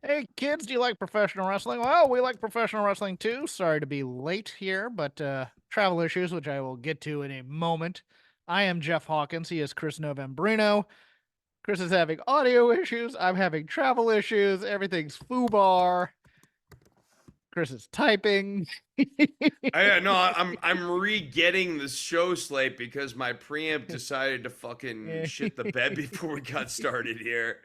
Hey kids, do you like professional wrestling? Well, we like professional wrestling too. Sorry to be late here, but travel issues, which I will get to in a moment. I am Jeff Hawkins. He is Chris Novembrino. Chris is having audio issues. I'm having travel issues. Everything's foobar. Chris is typing. No, I'm re-getting the show slate because my preamp decided to fucking shit the bed before we got started here.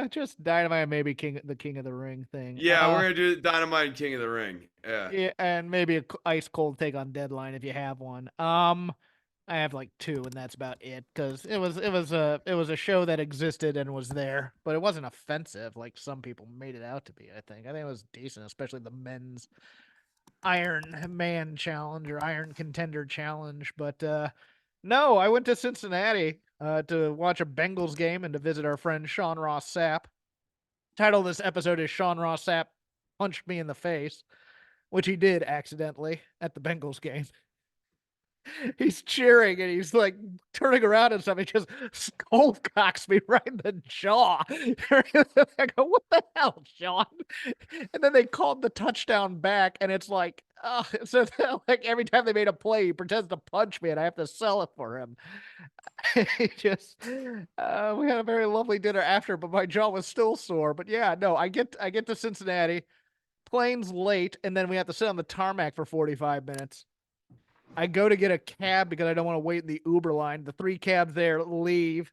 Just Dynamite, maybe the King of the Ring thing. Yeah, we're gonna do Dynamite and King of the Ring. Yeah. Yeah, and maybe a ice cold take on Deadline if you have one. I have like two, and that's about it because it was a show that existed and was there, but it wasn't offensive like some people made it out to be. I think it was decent, especially the men's Iron Man challenge or Iron Contender challenge. But no, I went to Cincinnati to watch a Bengals game and to visit our friend Sean Ross Sapp. Title of this episode is Sean Ross Sapp punched me in the face, which he did accidentally at the Bengals game. He's cheering and he's like turning around and stuff. He just skull cocks me right in the jaw. I go, what the hell, Sean? And then they called the touchdown back, and it's like, so like every time they made a play, he pretends to punch me, and I have to sell it for him. He just, we had a very lovely dinner after, but my jaw was still sore. But yeah, no, I get to Cincinnati, plane's late, and then we have to sit on the tarmac for 45 minutes. I go to get a cab because I don't want to wait in the Uber line. The three cabs there leave.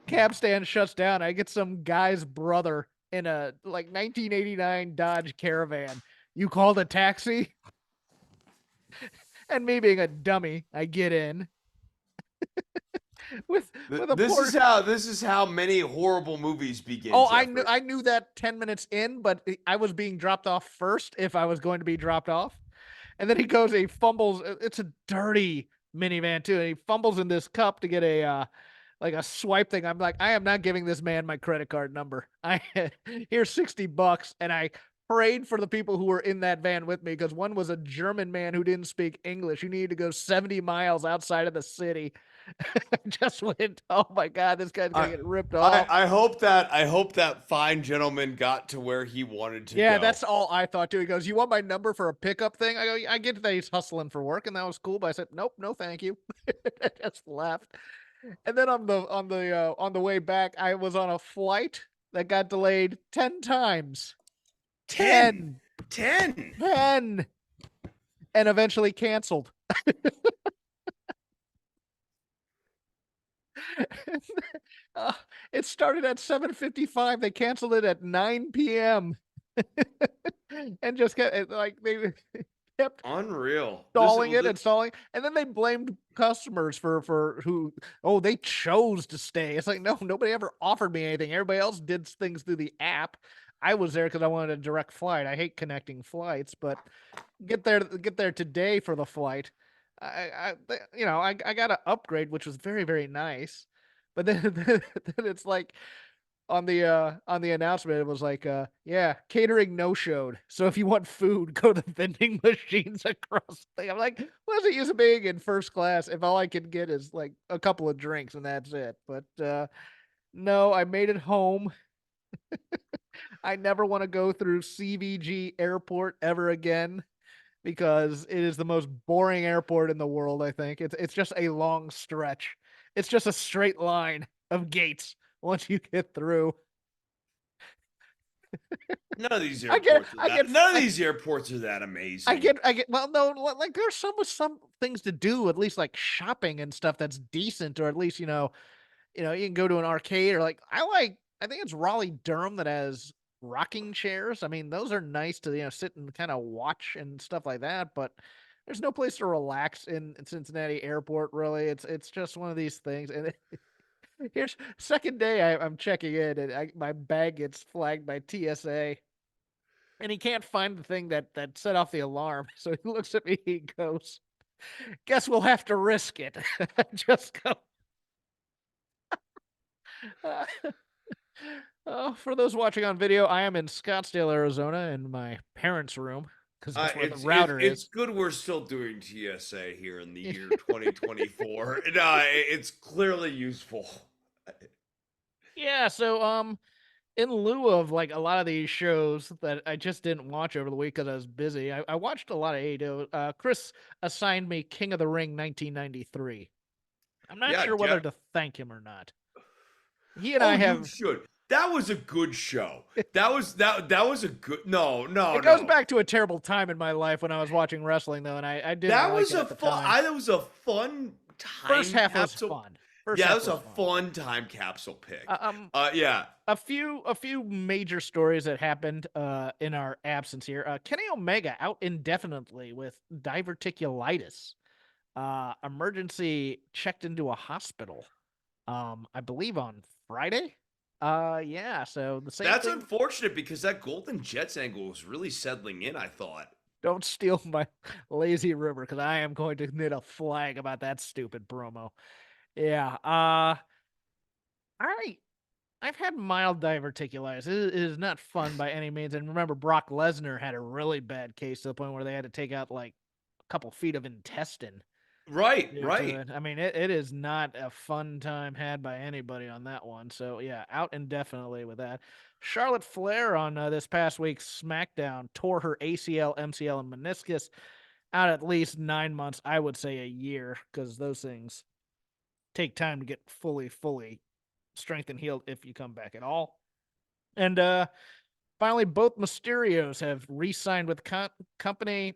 Cab stand shuts down. I get some guy's brother in a like 1989 Dodge Caravan. You called a taxi? And me being a dummy, I get in with a This poor. is how many horrible movies begin, Oh, I knew Jeffrey. I knew that 10 minutes in, but I was being dropped off first if I was going to be dropped off. And then he goes, he fumbles. It's a dirty minivan too, and he fumbles in this cup to get a like a swipe thing. I'm like, I am not giving this man my credit card number. I here's $60, and I prayed for the people who were in that van with me because one was a German man who didn't speak English. He needed to go 70 miles outside of the city. Just went, oh my god, this guy's gonna I get ripped off. I hope that fine gentleman got to where he wanted to Yeah, go. that's all I thought too. He goes, "You want my number for a pickup thing?" I go, "I get that he's hustling for work, and that was cool." But I said, "Nope, no, thank you." I just left. And then on the way back, I was on a flight that got delayed 10 times, 10. 10, 10. 10, and eventually canceled. uh, it started at 7:55. They canceled it at 9 p.m. and just kept like they kept Unreal. stalling it and stalling, and then they blamed customers for who, oh, they chose to stay. It's like, no, nobody ever offered me anything. Everybody else did things through the app. I was there because I wanted a direct flight. I hate connecting flights, but get there today for the flight. I got an upgrade, which was very, very nice. But then, then it's like on the announcement, it was like, yeah, catering no showed. So if you want food, go to the vending machines across the thing. I'm like, what's it use of being in first class if all I can get is like a couple of drinks and that's it? But no, I made it home. I never want to go through CVG airport ever again because it is the most boring airport in the world, I think. It's just a long stretch. It's just a straight line of gates once you get through. None of these I get airports are I that. get None of I these airports are that I amazing. get I get well, no, like there's some things to do, at least like shopping and stuff that's decent, or at least you can go to an arcade, or like I think it's Raleigh Durham that has rocking chairs. I mean, those are nice to sit and kind of watch and stuff like that, but there's no place to relax in Cincinnati Airport. Really, it's just one of these things. And here's second day I'm checking in, and my bag gets flagged by TSA. And he can't find the thing that set off the alarm. So he looks at me, he goes, "Guess we'll have to risk it." Just go. Uh, for those watching on video, I am in Scottsdale, Arizona, in my parents' room because that's where the router It's is. good we're still doing TSA here in the year 2024. No, it's clearly useful. Yeah. So In lieu of like a lot of these shows that I just didn't watch over the week because I was busy, I watched a lot of AEW. Chris assigned me King of the Ring 1993. I'm not Yeah, sure whether to thank him or not. He and I oh, you have. should. That was a good show. That was a good. No, no, It goes no. back to a terrible time in my life when I was watching wrestling, though, and I didn't That like was it a at the fun. time. That was a fun First time half was capsule. fun. First Yeah, that half was a was fun. fun time capsule pick. Uh, um, Yeah. a few major stories that happened in our absence here. Kenny Omega out indefinitely with diverticulitis. Emergency checked into a hospital. I believe on Friday. Yeah. So the same That's thing. unfortunate because that Golden Jets angle was really settling in, I thought. Don't steal my lazy river because I am going to knit a flag about that stupid promo. Yeah. I I've had mild diverticulitis. It is not fun by any means. And remember, Brock Lesnar had a really bad case to the point where they had to take out like a couple feet of intestine Right, due to right. it. I mean, it is not a fun time had by anybody on that one. So yeah, out indefinitely with that. Charlotte Flair on this past week's SmackDown tore her ACL, MCL, and meniscus out at least 9 months. I would say a year because those things take time to get fully strengthened, healed if you come back at all. And finally, both Mysterios have re-signed with the company.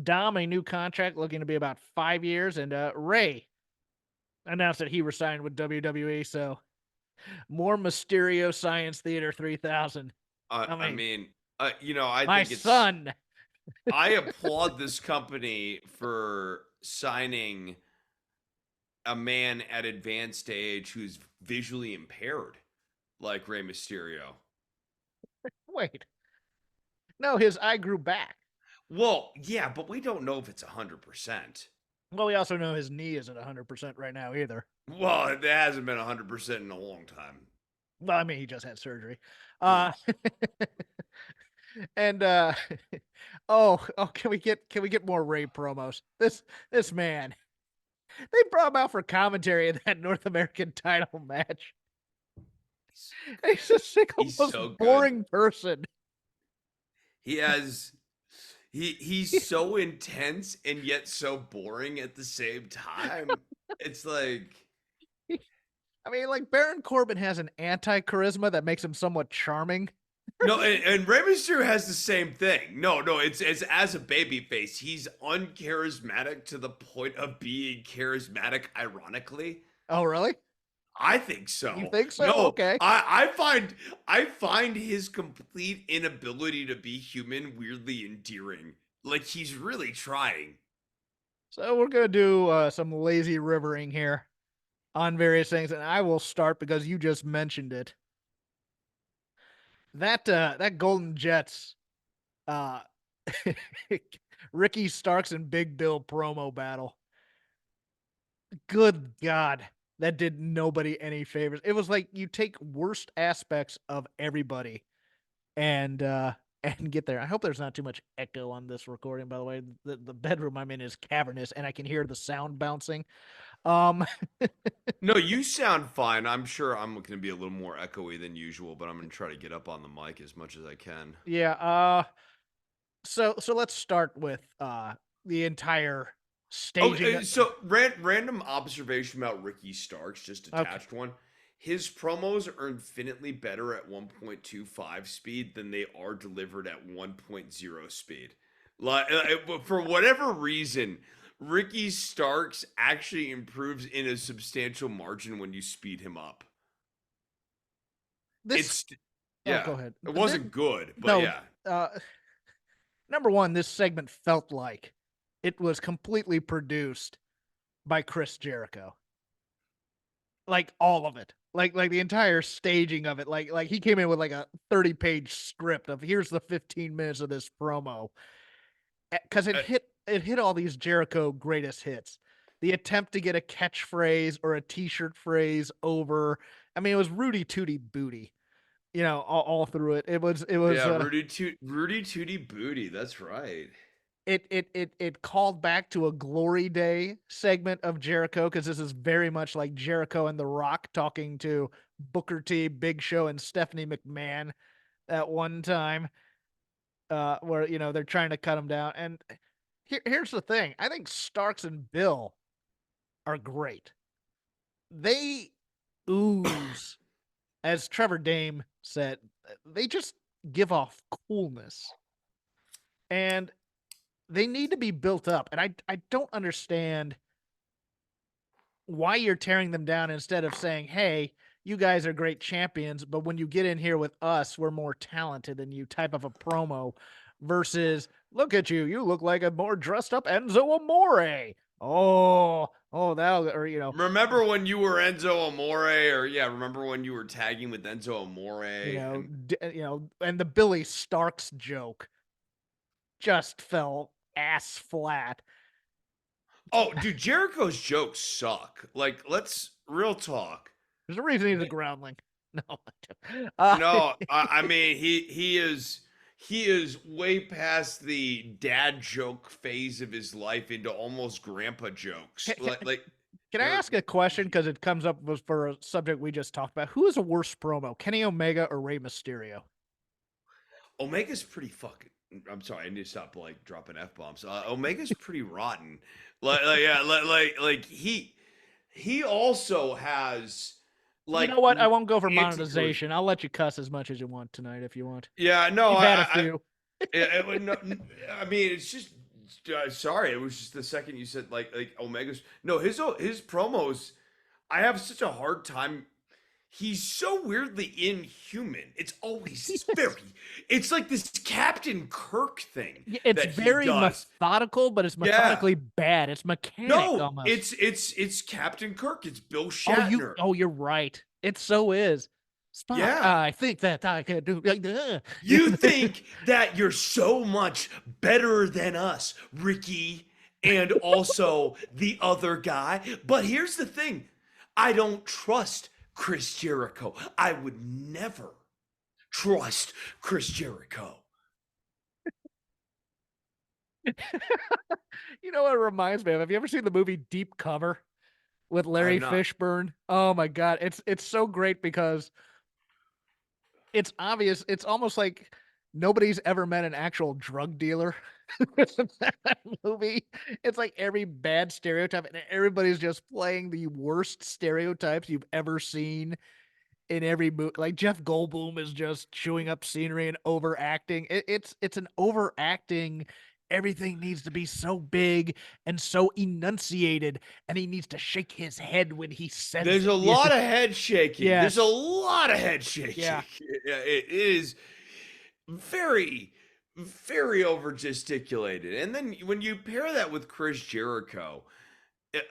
Dom a new contract looking to be about 5 years, and Ray announced that he resigned with WWE. So more Mysterio Science Theater 3000 I coming. mean, I My think it's. son. I applaud this company for signing a man at advanced age who's visually impaired, like Rey Mysterio. Wait, no, his eye grew back. Well, yeah, but we don't know if it's 100%. Well, we also know his knee isn't 100% right now either. Well, it hasn't been 100% in a long time. Well, I mean, he just had surgery. Mm. Uh, and can we get more Ray promos? This man, they brought him out for commentary in that North American title match. He's, He's the single he's most so good. boring person. He has he's so intense and yet so boring at the same time. It's like I mean, like Baron Corbin has an anti-charisma that makes him somewhat charming. no, and Rey Mysterio has the same thing. No, no, it's as a babyface, he's uncharismatic to the point of being charismatic. Ironically, Oh, really? I think You so. think so? No, Okay. I find his complete inability to be human weirdly endearing. Like he's really trying. So we're gonna do some lazy rivering here on various things, and I will start because you just mentioned it. That Golden Jets uh Ricky Starks and Big Bill promo battle. Good God, that did nobody any favors. It was like you take worst aspects of everybody and and get there. I hope there's not too much echo on this recording, by the way. The bedroom I'm in is cavernous and I can hear the sound bouncing. Um No, you sound fine. I'm sure I'm going to be a little more echoey than usual, but I'm going to try to get up on the mic as much as I can. yeah, so let's start with the entire staging. Okay, so random observation about Ricky Starks, just Okay. attached one. His promos are infinitely better at 1.25 speed than they are delivered at 1.0 speed. Like for whatever reason, Ricky Starks actually improves in a substantial margin when you speed him up. This It's Oh, yeah, go ahead. it wasn't good, but No, yeah. uh number one, this segment felt like it was completely produced by Chris Jericho. Like all of it. Like the entire staging of it. Like he came in with like a 30-page script of here's the 15 minutes of this promo. Cuz Uh, it hit all these Jericho greatest hits. The attempt to get a catchphrase or a t-shirt phrase over. I mean, it was Rudy Tooty Booty, all through it. It was yeah, Rudy Tooty Booty. That's right. it called back to a Glory Day segment of Jericho because this is very much like Jericho and The Rock talking to Booker T, Big Show, and Stephanie McMahon at one time, where they're trying to cut him down. And here's the thing: I think Starks and Bill are great. They ooze, as Trevor Dame said, they just give off coolness, and they need to be built up. And I don't understand why you're tearing them down instead of saying, "Hey, you guys are great champions, but when you get in here with us, we're more talented than you," type of a promo versus, "Look at you, you look like a more dressed up Enzo Amore." Oh, that'll or Remember when you were Enzo Amore, or yeah, remember when you were tagging with Enzo Amore, and and the Billy Starks joke just fell ass flat. oh, dude, Jericho's jokes suck. Like, let's real talk. There's a reason he's a Th- groundling. No, uh, No, I mean he is way past the dad joke phase of his life into almost grandpa jokes. Like can I they're ask a question because it comes up was for a subject we just talked about? Who is a worse promo, Kenny Omega or Rey Mysterio? Omega's pretty fucking. I'm sorry, I need to stop like dropping f bombs. Omega's pretty rotten. Yeah, like he also has You like know what? I won't go for anti-version. monetization. I'll let you cuss as much as you want tonight if you want. Yeah, no, You've had a few. no, I mean, it's just. Sorry, it was just the second you said like Omega's. No, his promos. I have such a hard time. He's so weirdly inhuman. It's always this Yes. very. It's like this Captain Kirk thing It's that he very does. methodical, but it's Yeah. methodically bad. It's mechanic No, almost. it's Captain Kirk. It's Bill Oh, you Shatner. oh, you're right. It so is. Spock, Yeah. I think that I can do like You think that you're so much better than us, Ricky, and also the other guy. But here's the thing, I don't trust Chris Jericho. I would never trust Chris Jericho. You know what it reminds me of? Have you ever seen the movie Deep Cover with I have Larry not. Fishburne? Oh my god, it's so great because it's obvious. It's almost like nobody's ever met an actual drug dealer in that movie. It's like every bad stereotype, and everybody's just playing the worst stereotypes you've ever seen in every movie. Like Jeff Goldblum is just chewing up scenery and overacting. It's an overacting. Everything needs to be so big and so enunciated, and he needs to shake his head when he says There's a it. lot of head shaking. There's a Yes. lot of head shaking. Yeah. Yeah, it is very, very over gesticulated. And then when you pair that with Chris Jericho,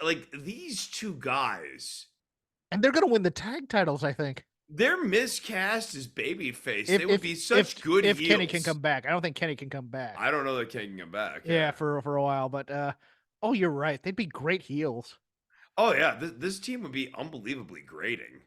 like these two guys, And they're gonna win the tag titles, I think. they're miscast as babyface. If They would if be if such good if Kenny can heels. come back. I don't think Kenny can come back. I don't know that King can come back. Yeah, Yeah. for a while, but oh, you're right. They'd be great heels Oh yeah, this team would be unbelievably grating.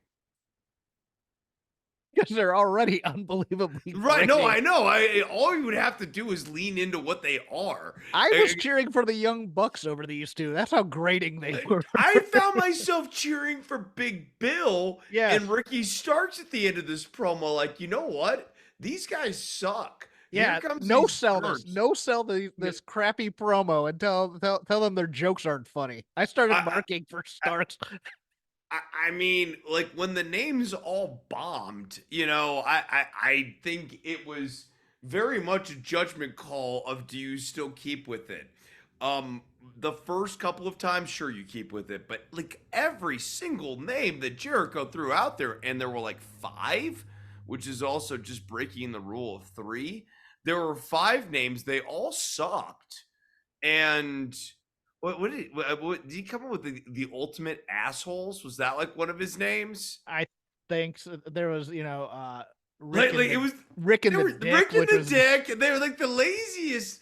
because they're already unbelievably Right? No, great. I know. I all you would have to do is lean into what they are. I Eh, was cheering for the Young Bucks over these two. That's how grating they were. I found myself cheering for Big Bill and Yes. Ricky Starks at the end of this promo. Like, you know what? These guys suck. Here Yeah. comes No these sell this. jerks. No sell Yeah, this crappy promo and tell them their jokes aren't funny. I started I, marking for I, Starks. I mean, like when the names all bombed, I think it was very much a judgment call of do you still keep with it? The first couple of times, sure you keep with it, but like every single name that Jericho threw out there, and there were like five, which is also just breaking the rule of three. There were five names, they all sucked. And did he come up with the ultimate assholes? Was that like one of his names? I think there was, Like it was Rick they and the were Dick, Rick and which the was Dick, and they were like the laziest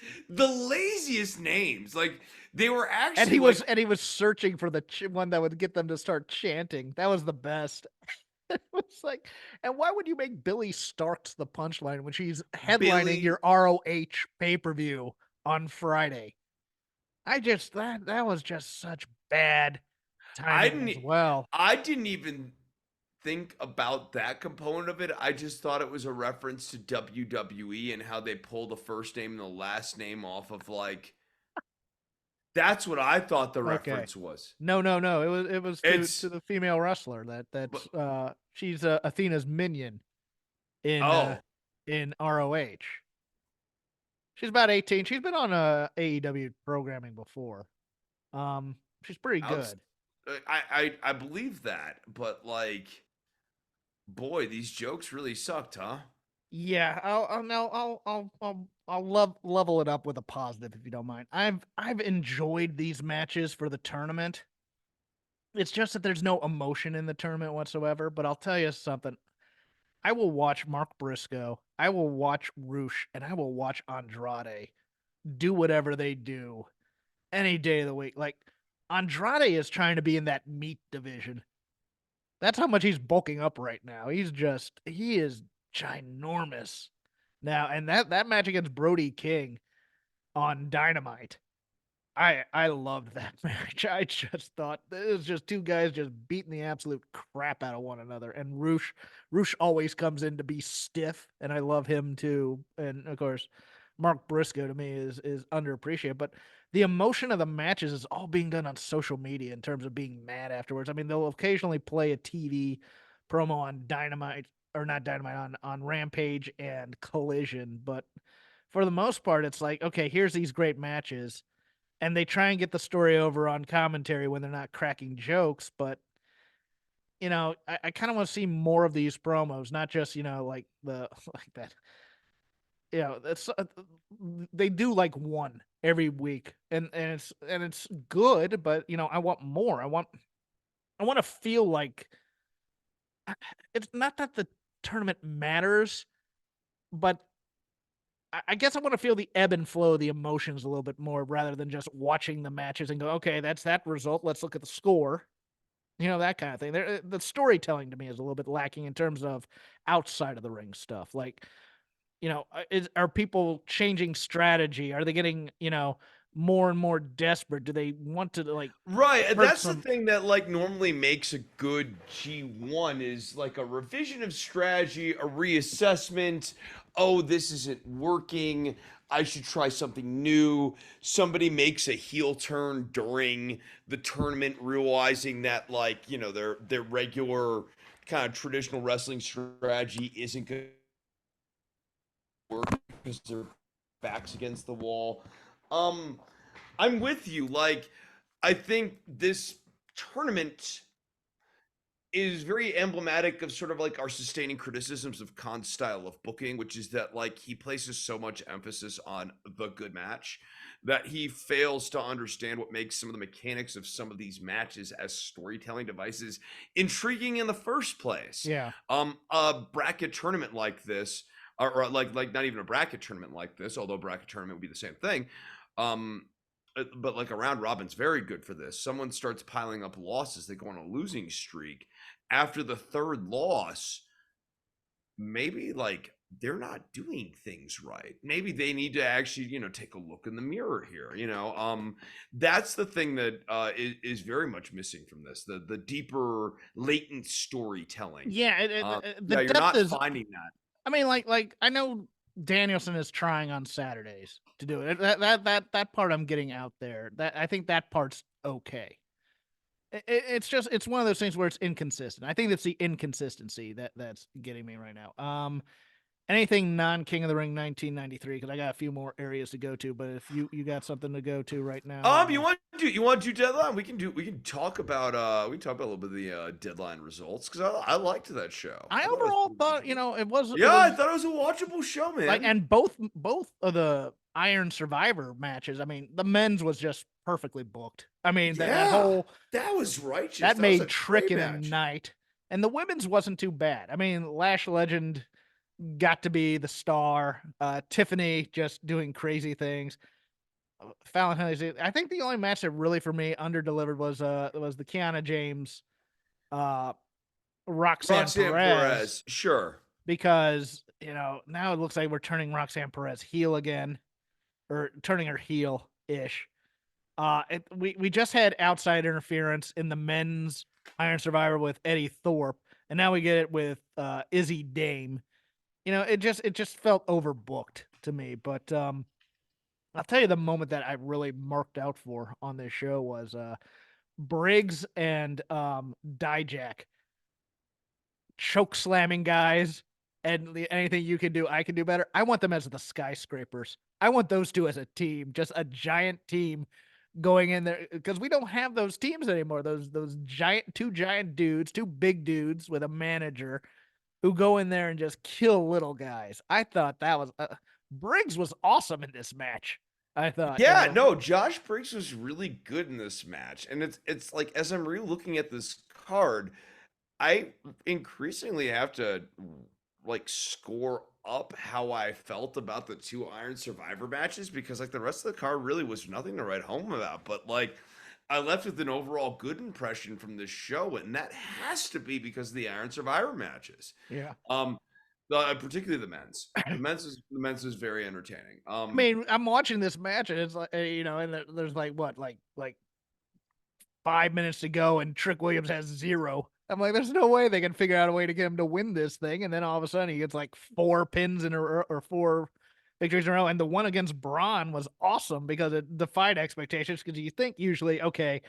names. Like they were and actually like he was searching for the one that would get them to start chanting. That was the best. It was like, and why would you make Billy Starks the punchline when she's headlining Billy. your ROH pay-per-view on Friday? I just that was just such bad I timing as didn't well. I didn't even think about that component of it. I just thought it was a reference to WWE and how they pull the first name and the last name off of like that's what I thought the Okay. reference was. No, no, no. It was to It's the female wrestler but she's Athena's minion in oh, ROH. She's about 18. She's been on AEW programming before. She's pretty outs good. I believe that, but like boy, these jokes really sucked, huh? Yeah, I'll no, I'll level it up with a positive if you don't mind. I've enjoyed these matches for the tournament. It's just that there's no emotion in the tournament whatsoever. But I'll tell you something. I will watch Mark Briscoe, I will watch Roosh, and I will watch Andrade do whatever they do any day of the week. Like Andrade is trying to be in that meat division. That's how much he's bulking up right now. He is ginormous now. And that match against Brody King on Dynamite, I loved that match. I just thought it was just two guys just beating the absolute crap out of one another. And Roosh always comes in to be stiff, and I love him too. And of course, Mark Briscoe to me is underappreciated. But the emotion of the matches is all being done on social media in terms of being mad afterwards. I mean, they'll occasionally play a TV promo on Dynamite or not Dynamite on Rampage and Collision, but for the most part, it's like, okay, here's these great matches and they try and get the story over on commentary when they're not cracking jokes. But I kind of want to see more of these promos, not just like the like that. That's they do like one every week, and it's good, but I want more. I want to feel like it's not that the tournament matters, but I guess I want to feel the ebb and flow of the emotions a little bit more rather than just watching the matches and go, okay, that's that result. Let's look at the score. That kind of thing. The storytelling to me is a little bit lacking in terms of outside of the ring stuff. Like, are people changing strategy? Are they getting, more and more desperate? Do they want to like Right, and hurt that's the some? thing that like normally makes a good G1 is like a revision of strategy, a reassessment. Oh, this isn't working. I should try something new. Somebody makes a heel turn during the tournament, realizing that like, their regular kind of traditional wrestling strategy isn't going to work because their backs against the wall. Um, I'm with you. Like, I think this tournament is very emblematic of sort of like our sustaining criticisms of Khan's style of booking, which is that like he places so much emphasis on the good match that he fails to understand what makes some of the mechanics of some of these matches as storytelling devices intriguing in the first place. Yeah. A bracket tournament like this, or like not even a bracket tournament like this, although bracket tournament would be the same thing. Um, but like a round robin's very good for this. Someone starts piling up losses, they go on a losing streak. After the third loss, maybe like they're not doing things right. Maybe they need to actually, take a look in the mirror here. That's the thing that is very much missing from this. The deeper latent storytelling. Yeah. The Yeah, you're depth not is. finding that. I mean, like I know Danielson is trying on Saturdays to do it. That part I'm getting out there. That I think that part's okay. It's one of those things where it's inconsistent. I think it's the inconsistency that's getting me right now. Anything non King of the Ring 1993 because I got a few more areas to go to. But if you got something to go to right now, You want to do deadline? We can talk about a little bit of the deadline results because I liked that show. I I thought it was overall pretty thought good. it Yeah, I was thought it was a watchable show, like, man. and both of the Iron Survivor matches. I mean, the men's was just perfectly booked. I mean that Yeah, whole that was righteous. that That was a made great Trick in the match. night, and the women's wasn't too bad. I mean, Lash Legend got to be the star. Tiffany just doing crazy things. Fallon Henley. I think the only match that really for me underdelivered was the Kiana James uh Roxanne Roxanne Perez Perez, sure. because now it looks like we're turning Roxanne Perez heel again or turning her heel ish. We just had outside interference in the men's Iron Survivor with Eddie Thorpe. and now we get it with Izzy Dame. It just felt overbooked to me. But I'll tell you the moment that I really marked out for on this show was Briggs and Dijak choke slamming guys, and anything you can do, I can do better. I want them as the skyscrapers. I want those two as a team, just a giant team going in there because we don't have those teams anymore. Those giant dudes, two big dudes with a manager who go in there and just kill little guys. I thought that was Briggs was awesome in this match. I thought, Yeah, no, Josh Briggs was really good in this match. And it's like as I'm re-looking at this card, I increasingly have to like score up how I felt about the two Iron Survivor matches because like the rest of the card really was nothing to write home about. But like I left with an overall good impression from this show, and that has to be because of the Iron Survivor matches. yeah. Um, particularly the men's. The men's is very entertaining. I mean, I'm watching this match and it's like, and there's like what, like 5 minutes to go, and Trick Williams has 0. I'm like, there's no way they can figure out a way to get him to win this thing. And then all of a sudden he gets like 4 pins in a row, or 4 victories in a row. And the one against Braun was awesome because it defied expectations. Because you think usually, okay,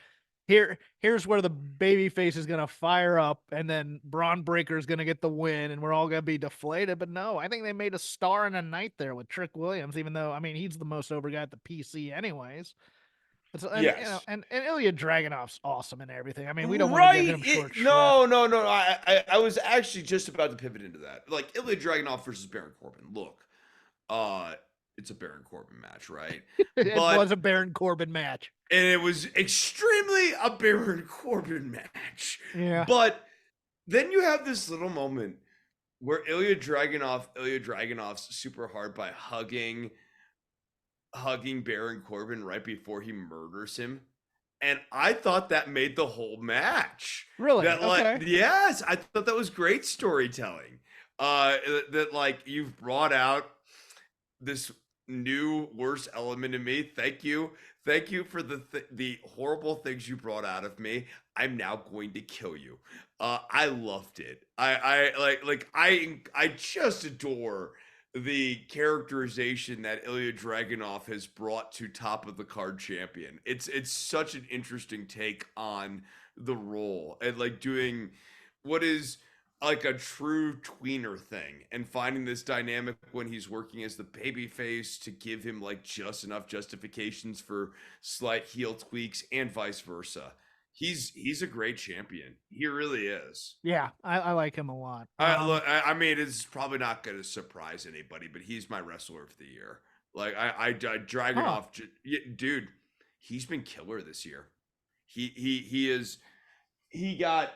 here's where the baby face is gonna fire up, and then Braun Breaker is gonna get the win, and we're all gonna be deflated. But no, I think they made a star in a night there with Trick Williams, even though I mean he's the most over guy at the PC anyways. And Yes. and Ilya Dragunov's awesome and everything. I mean, we don't want to give Right. him short shrift. No, no, no. I was actually just about to pivot into that. Like Ilya Dragunov versus Baron Corbin. Look, uh, it's a Baron Corbin match, right? It But was a Baron Corbin match. and it was extremely a Baron Corbin match. Yeah, But then you have this little moment where Ilya Dragunov's super hard by hugging Baron Corbin right before he murders him. And I thought that made the whole match. really. That like Okay. yes, I thought that was great storytelling. That like you've brought out this new worst element in me. Thank you. Thank you for the horrible things you brought out of me. I'm now going to kill you. I loved it. I just adore the characterization that Ilya Dragunov has brought to top of the card champion. It's such an interesting take on the role and like doing what is like a true tweener thing and finding this dynamic when he's working as the baby face to give him like just enough justifications for slight heel tweaks and vice versa. He's a great champion. He really is. Yeah, I like him a lot. I mean, it's probably not going to surprise anybody, but he's my wrestler of the year. Like I Huh. Dragunov, dude, he's been killer this year. He is he got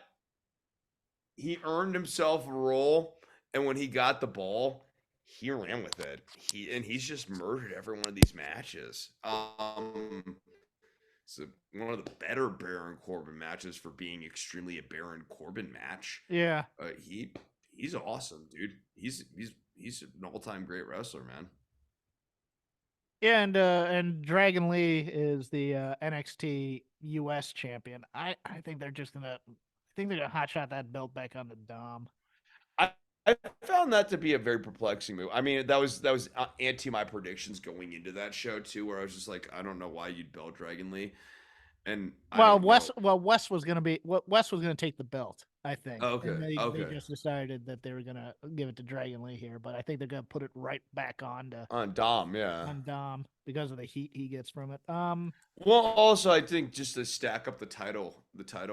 he earned himself a role, and when he got the ball, he ran with it. He's just murdered every one of these matches. So one of the better Baron Corbin matches for being extremely a Baron Corbin match. Yeah. He's awesome, dude. He's an all time great wrestler, man. Yeah, and Dragon Lee is the NXT US champion. I think they're just gonna I think they're gonna hotshot that belt back on the Dom. I I found that to be a very perplexing move. I mean, that was anti my predictions going into that show too, where I was just like, I don't know why you'd belt Dragon Lee, and I don't know. Wes was gonna be Wes was gonna take the belt, I think, and Okay, they okay. just decided that they were gonna give it to Dragon Lee here, but I think they're gonna put it right back On Dom, yeah. on Dom because of the heat he gets from it. Well, also I think just to stack up the title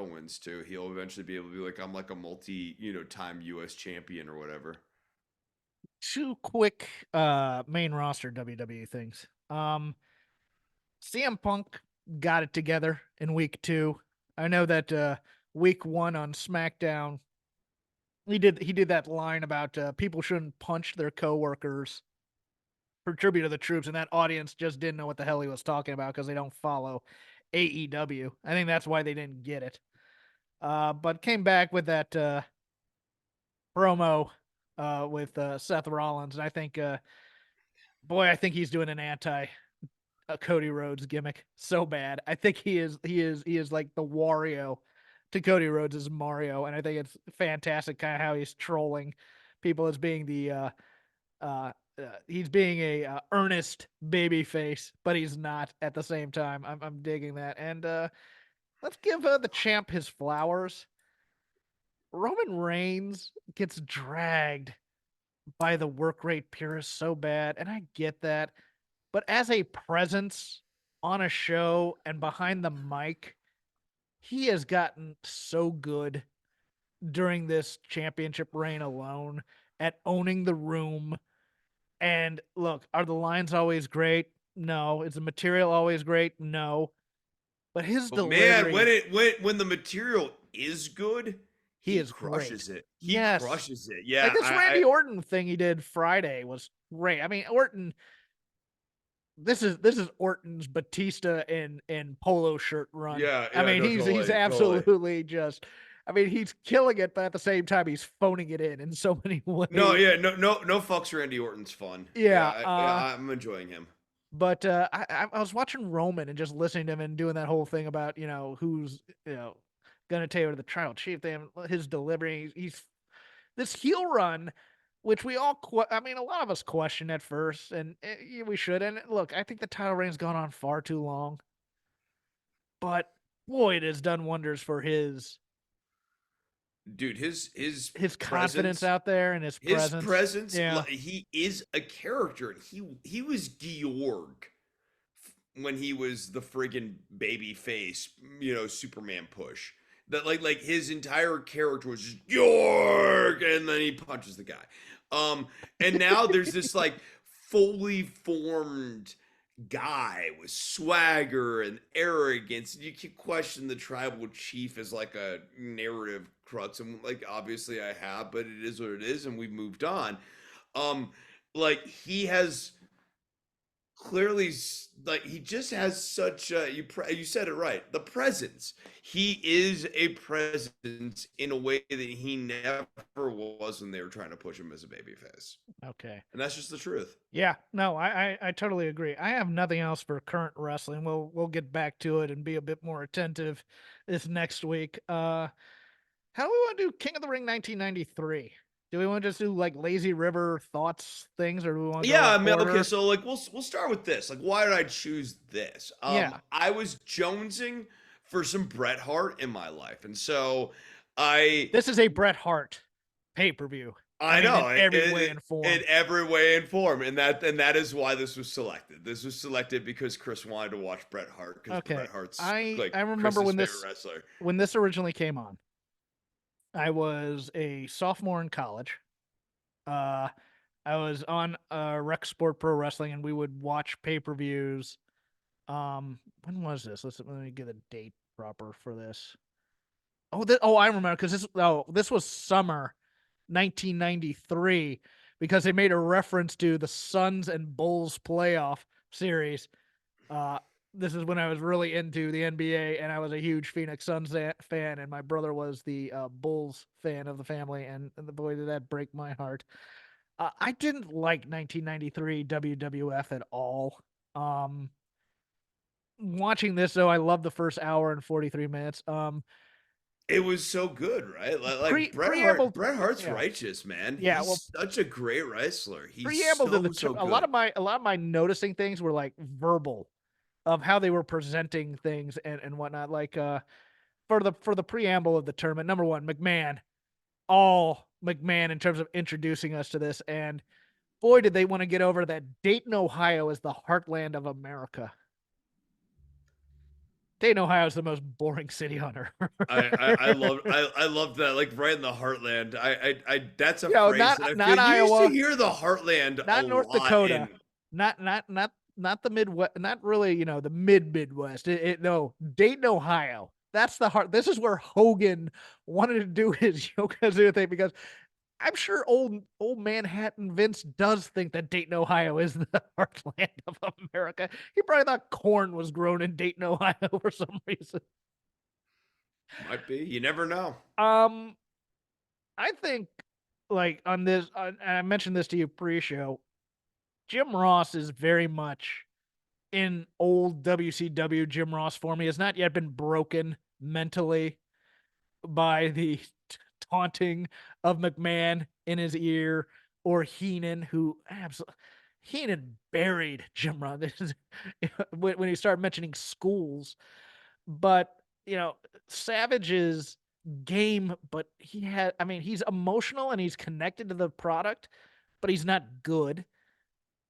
wins too, he'll eventually be able to be like, I'm like a time US champion or whatever. Two quick main roster WWE things. CM Punk got it together in week 2. I know that week 1 on SmackDown he did that line about people shouldn't punch their coworkers for tribute to the troops, and that audience just didn't know what the hell he was talking about because they don't follow AEW. I think that's why they didn't get it. But came back with that promo with Seth Rollins, and I think, boy, I think he's doing an anti Cody Rhodes gimmick so bad. I think he is like the Wario to Cody Rhodes as Mario, and I think it's fantastic kind of how he's trolling people as being the uh, he's being a earnest baby face, but he's not at the same time. I'm digging that, and let's give the champ his flowers. Roman Reigns gets dragged by the work rate purists so bad, and I get that, but as a presence on a show and behind the mic, he has gotten so good during this championship reign alone at owning the room. And look, are the lines always great? No. Is the material always great? No. But his But man, delivery, when the material is good, he he is great. crushes it. He Yes. crushes it. Like Yeah, this I Randy Orton thing he did Friday was great. I mean, Orton, this is Orton's Batista in polo shirt run. yeah, I yeah, mean, no, he's totally, totally. absolutely just I mean, he's killing it, but at the same time, he's phoning it in so many No, ways. yeah, no fucks. Randy Orton's fun. Yeah, Yeah, yeah, I'm enjoying him. but I was watching Roman and just listening to him and doing that whole thing about who's gonna take over the tribal chief. His delivery, he's this heel run, which we all I mean, a lot of us question at first, and yeah, we should. And look, I think the title reign's gone on far too long, but boy, it has done wonders for Dude, his his confidence presence, out there and his presence. Yeah. he is a character. He was Georg when he was the friggin' baby face, Superman push. That like his entire character was just Georg, and then he punches the guy. And now there's this like fully formed guy with swagger and arrogance. You can question the tribal chief as like a narrative crux, and like obviously I have, but it is what it is, and we've moved on. Um, like he has clearly like he just has such a you said it right, the presence. He is a presence in a way that he never was when they were trying to push him as a babyface, Okay. and that's just the truth. Yeah, no, I totally agree. I have nothing else for current wrestling. We'll get back to it and be a bit more attentive this next week. How do we want to do King of the Ring 1993? Do we want to just do like lazy river thoughts things, or do we want to go Yeah, in I mean, okay, order? so like we'll start with this. Like, why did I choose this? Yeah, I was jonesing for some Bret Hart in my life, and so I this is a Bret Hart pay per view. I I mean, in know every way and in form. every way and form, and that is why this was selected. This was selected because Chris wanted to watch Bret Hart because Okay, Bret Hart's I like remember Chris's favorite wrestler. when this originally came on. I was a sophomore in college. Uh, I was on Rec Sport Pro Wrestling, and we would watch pay per views. When was this? Let me get a date proper for this. Oh, I remember because this was summer 1993 because they made a reference to the Suns and Bulls playoff series. Uh, this is when I was really into the NBA, and I was a huge Phoenix Suns fan, and my brother was the Bulls fan of the family, and boy, did that break my heart. I didn't like 1993 WWF at all. Um, Watching this though, I love the first hour and 43 minutes. It was so good, right? Like Preamble, Bret Hart's yeah, righteous, man. yeah. Well, He's such a great wrestler. He's preamble to so a lot good. of my noticing things were like verbal of how they were presenting things and whatnot. Like for the preamble of the tournament, number one, McMahon, all McMahon in terms of introducing us to this, and boy, did they want to get over that Dayton, Ohio is the heartland of America. Dayton, Ohio is the most boring city on earth. I love that, like right in the heartland. I that's a phrase Not that I feel not you used to Iowa, hear the heartland a not North lot Dakota, in. not the Midwest, not really, the Midwest. No, Dayton, Ohio. That's the heart. This is where Hogan wanted to do his Yokozuna thing because I'm sure old Manhattan Vince does think that Dayton, Ohio is the heartland of America. He probably thought corn was grown in Dayton, Ohio for some reason. Might be. You never know. Um, I think like on this, and I mentioned this to you pre-show. Jim Ross is very much in old WCW Jim Ross form. He has not yet been broken mentally. by the taunting of McMahon in his ear, or Heenan, who absolutely Heenan buried Jim Ross when he started mentioning schools. But you know, Savage is game, but I mean, he's emotional and he's connected to the product, but he's not good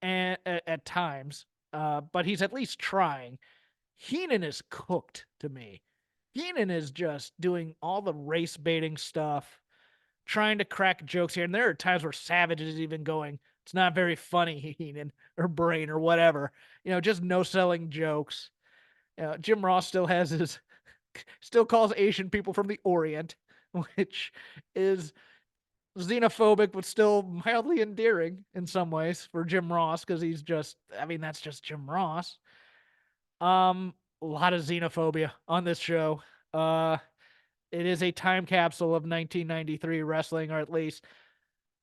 and at times. But he's at least trying. Heenan is cooked to me. Heenan is just doing all the race baiting stuff, trying to crack jokes here. And there are times where Savage is even going, "It's not very funny, Heenan," or Brain, or whatever. Just no selling jokes. Jim Ross still has his, still calls Asian people from the Orient, which is xenophobic, but still mildly endearing in some ways for Jim Ross, because he's just, I mean, that's just Jim Ross. A lot of xenophobia on this show. Uh, it is a time capsule of 1993 wrestling, or at least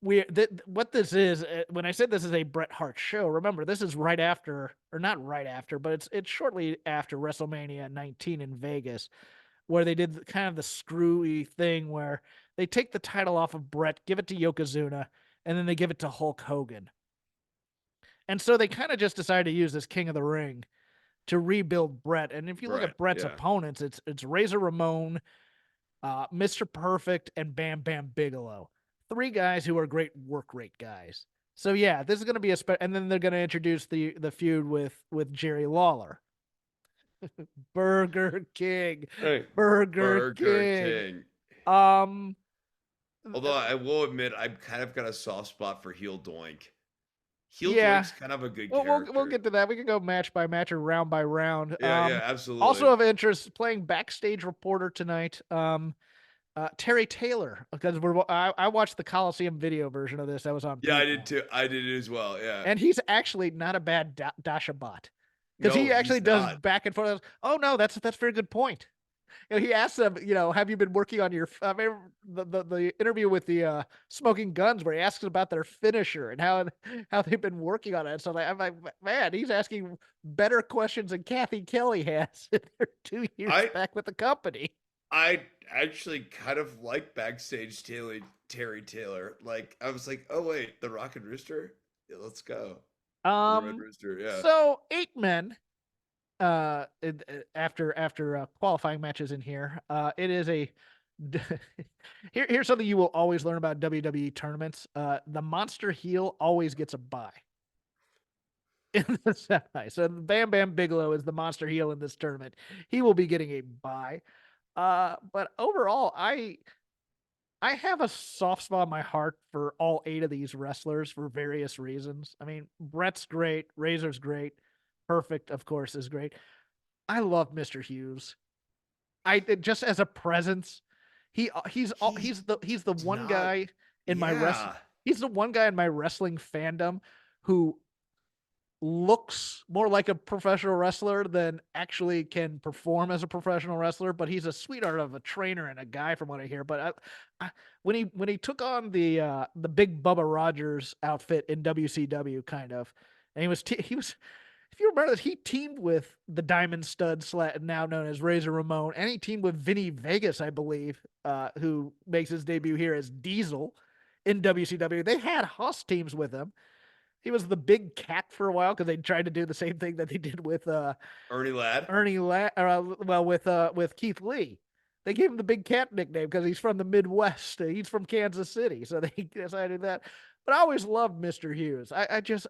what this is. When I said this is a Bret Hart show, remember this is right after, or not right after, but it's shortly after WrestleMania 19 in Vegas, where they did kind of the screwy thing where they take the title off of Bret, give it to Yokozuna, and then they give it to Hulk Hogan. And so they kind of just decided to use this King of the Ring to rebuild Bret. And if you look Right. at Bret's Yeah. opponents, it's Razor Ramon, Mr. Perfect, and Bam Bam Bigelow. Three guys who are great work rate guys. So yeah, this is going to be and then they're going to introduce the feud with Jerry Lawler. Burger King. Hey, Burger Burger King. King. Um Although I will admit, I've kind of got a soft spot for Heel Doink. Heel yeah. Doink's kind of a good We'll character. get to that. We can go match by match or round by round. Yeah, yeah, absolutely. Also of interest, playing backstage reporter tonight. Terry Taylor, because I watched the Coliseum video version of this that was on Yeah, I did Peacock, too. I did it as well. Yeah. and he's actually not a bad Dasha bot, because No, he actually he's does not. back and forth. Oh no, that's a very good point. He asks them, have you been working on your? I mean, the interview with the Smoking Guns, where he asks about their finisher and how they've been working on it. So I'm like, man, he's asking better questions than Kathy Kelly has in her 2 years I back with the company. I actually kind of like backstage Terry Taylor. Like I was like, oh wait, the Rocket Rooster? Yeah, let's go. The Red Um, Rooster, yeah. so 8 men. After qualifying matches in here, it is a here's something you will always learn about WWE tournaments. The monster heel always gets a bye in the semi. So Bam Bam Bigelow is the monster heel in this tournament. He will be getting a bye. But overall, I have a soft spot in my heart for all 8 of these wrestlers for various reasons. I mean, Bret's great, Razor's great, Perfect, of course, is great. I love Mr. Hughes. Just as a presence, He's he's the one not guy in my yeah. he's the one guy in my wrestling fandom who looks more like a professional wrestler than actually can perform as a professional wrestler. But he's a sweetheart of a trainer and a guy, from what I hear. But when he took on the big Bubba Rogers outfit in WCW, kind of, and he was, if you remember that, he teamed with the Diamond Stud, now known as Razor Ramon, and he teamed with Vinny Vegas, I believe, who makes his debut here as Diesel in WCW. They had Hoss teams with him. He was the big cat for a while, because they tried to do the same thing that they did with Ernie Ladd. with Keith Lee. They gave him the big cat nickname because he's from the Midwest. He's from Kansas City, so they decided that. But I always loved Mr. Hughes. I just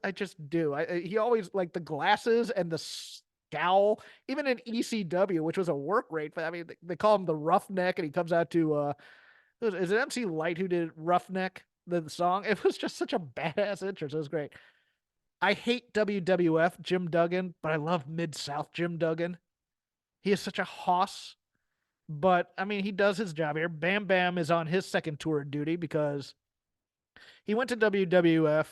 do. He always, like, the glasses and the scowl, even in ECW, which was a work rate. I mean, they call him the Roughneck, and he comes out to is it MC Light who did Roughneck, the song? It was just such a badass entrance. It was great. I hate WWF Jim Duggan, but I love Mid South Jim Duggan. He is such a hoss, but I mean, he does his job here. Bam Bam is on his second tour of duty because he went to WWF.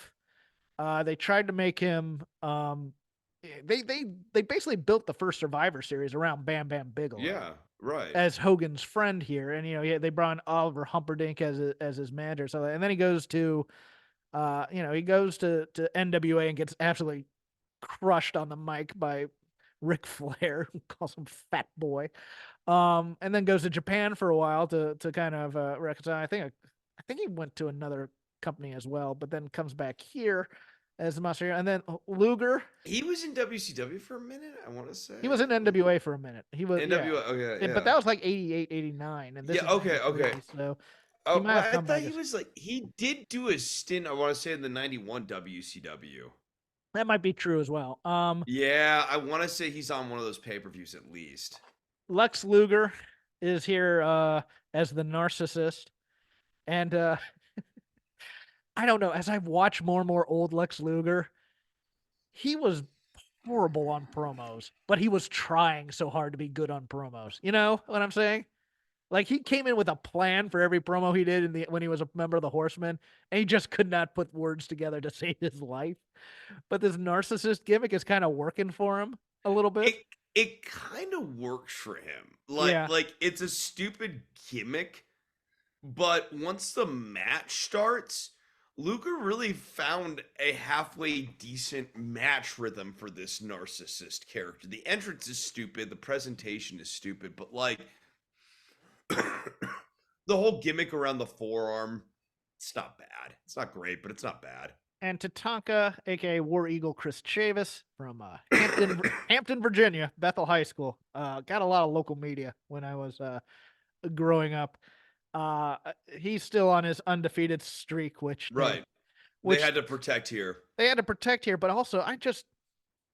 They tried to make him. They basically built the first Survivor Series around Bam Bam Bigelow Yeah, right. as Hogan's friend here, and they brought in Oliver Humperdinck as his manager. So, and then he goes to to NWA and gets absolutely crushed on the mic by Ric Flair, who calls him Fat Boy. And then goes to Japan for a while to kind of reconcile. I think he went to another company as well, but then comes back here as the Monster Hero. And then Luger, He was in WCW for a minute, I want to he was say. in NWA for a minute. He was, yeah. NWA. Okay, But yeah. that was like 88, 89, and this Yeah, is okay, okay. 93. So he Oh, might well, have I come thought back he as, was like he did do a stint. I want to say in the '91 WCW. that might be true as well. Yeah, I want to say he's on one of those pay-per-views at least. Lex Luger is here as the narcissist. And I don't know, as I've watched more and more old Lex Luger, he was horrible on promos, but he was trying so hard to be good on promos. You know what I'm saying? Like he came in with a plan for every promo he did when he was a member of the Horsemen, and he just could not put words together to save his life. But this narcissist gimmick is kind of working for him a little bit. It it kind of works for him. Yeah. Like it's a stupid gimmick, but once the match starts, Luca really found a halfway decent match rhythm for this narcissist character. The entrance is stupid, the presentation is stupid, but like the whole gimmick around the forearm, it's not bad. It's not great, but it's not bad. And Tatanka, aka War Eagle Chris Chavis from Hampton, Virginia, Bethel High School. Got a lot of local media when I was growing up. He's still on his undefeated streak, Right. They which had to protect here. they had to protect here. But also, I just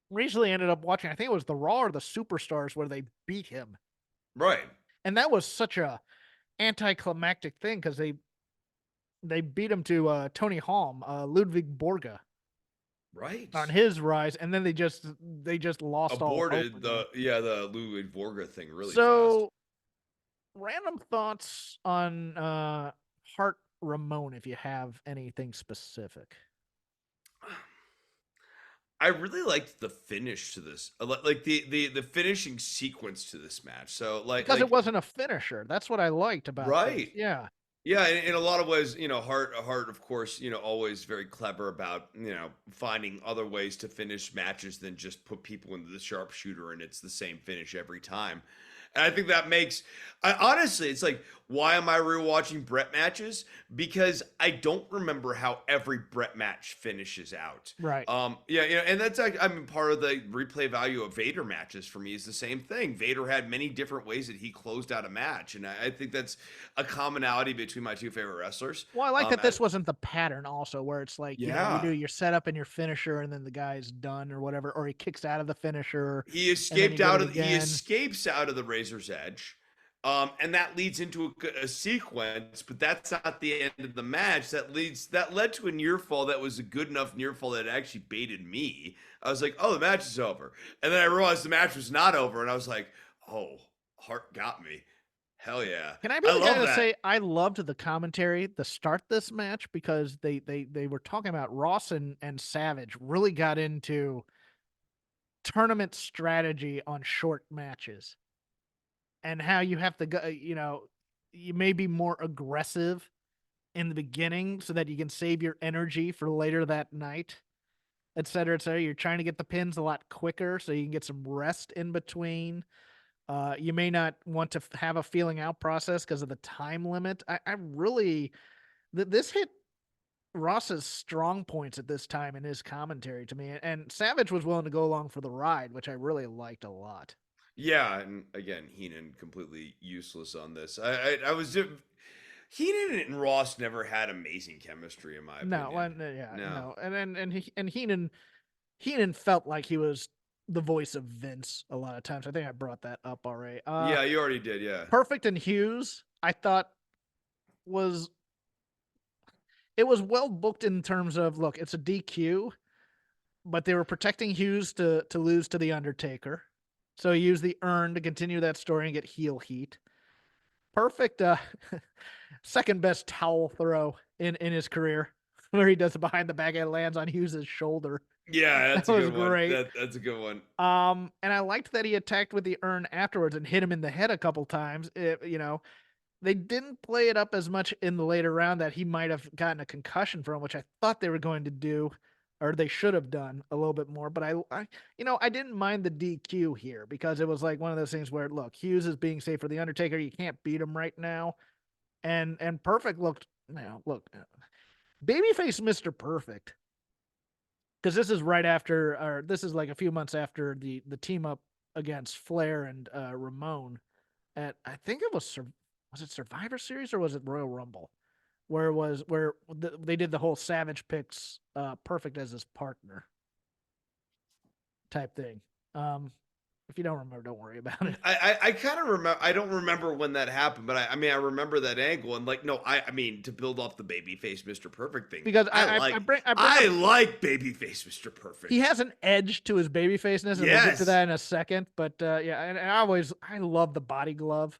recently ended up watching. I think it was the Raw or the Superstars where they beat him, Right. and that was such a anticlimactic thing because they beat him to Tony Halm, Ludwig Borga Right. on his rise, and then they just lost all hope Aborted again. the Ludwig Vorga thing really fast. So, random thoughts on Hart Ramon, if you have anything specific, I really liked the finish to this, like the finishing sequence to this match. So because it wasn't a finisher. That's what I liked about this. right. Yeah, Yeah, in a lot of ways, Hart, of course, always very clever about, finding other ways to finish matches than just put people into the sharpshooter and it's the same finish every time. And I think that makes, honestly, it's like, why am I rewatching Brett matches? Because I don't remember how every Brett match finishes out. right. Yeah, and that's like, I mean, part of the replay value of Vader matches for me is the same thing. Vader had many different ways that he closed out a match, and I think that's a commonality between my two favorite wrestlers. Well, I like that And this wasn't the pattern also where it's like, you do yeah, your setup and your finisher and then the guy's done or whatever, or he kicks out of the finisher and then you he get it again. escapes out of the Razor's Edge. And that leads into a sequence, but that's not the end of the match. That led to a near fall that was a good enough near fall that actually baited me. I was like, oh, the match is over. And then I realized the match was not over, and I was like, oh, Hart got me. Hell yeah. Can I be I the guy love to that. say I loved the commentary to start this match because they were talking about Ross and Savage really got into tournament strategy on short matches and how you have to go, you may be more aggressive in the beginning so that you can save your energy for later that night, et cetera, et cetera. You're trying to get the pins a lot quicker so you can get some rest in between. You may not want to have a feeling out process because of the time limit. I really, this hit Ross's strong points at this time in his commentary to me. And Savage was willing to go along for the ride, which I really liked a lot. Yeah, and again, Heenan completely useless on this. I was Heenan and Ross never had amazing chemistry, in my No, opinion. yeah, No. no, and Heenan felt like he was the voice of Vince a lot of times. I think I brought that up already. Yeah, you already did. Yeah. Perfect and Hughes, I thought was it was well booked in terms of look, it's a DQ, but they were protecting Hughes to lose to the Undertaker. So he used the urn to continue that story and get heel heat. Perfect second best towel throw in his career, where he does it behind the back and lands on Hughes's shoulder. Yeah, That that's a was good one. great. That's a good one. And I liked that he attacked with the urn afterwards and hit him in the head a couple times. They didn't play it up as much in the later round that he might have gotten a concussion from, which I thought they were going to do or they should have done a little bit more. But I didn't mind the DQ here because it was like one of those things where, look, Hughes is being safe for the Undertaker. You can't beat him right now, and Perfect looked, look, babyface Mister Perfect, because this is right after, or this is like a few months after the team up against Flair and Ramon at, I think it was it Survivor Series or was it Royal Rumble, where it was where they did the whole Savage picks Perfect as his partner type thing. Um, if you don't remember, don't worry about it. I kind of remember. I don't remember when that happened, but I mean, I remember that angle. And like, no, I mean, to build off the babyface Mr. Perfect thing, Because I bring I up, like babyface Mr. he Perfect. has an edge to his baby faceness, and we'll get to Yes, that in a second. But yeah, and I love the body glove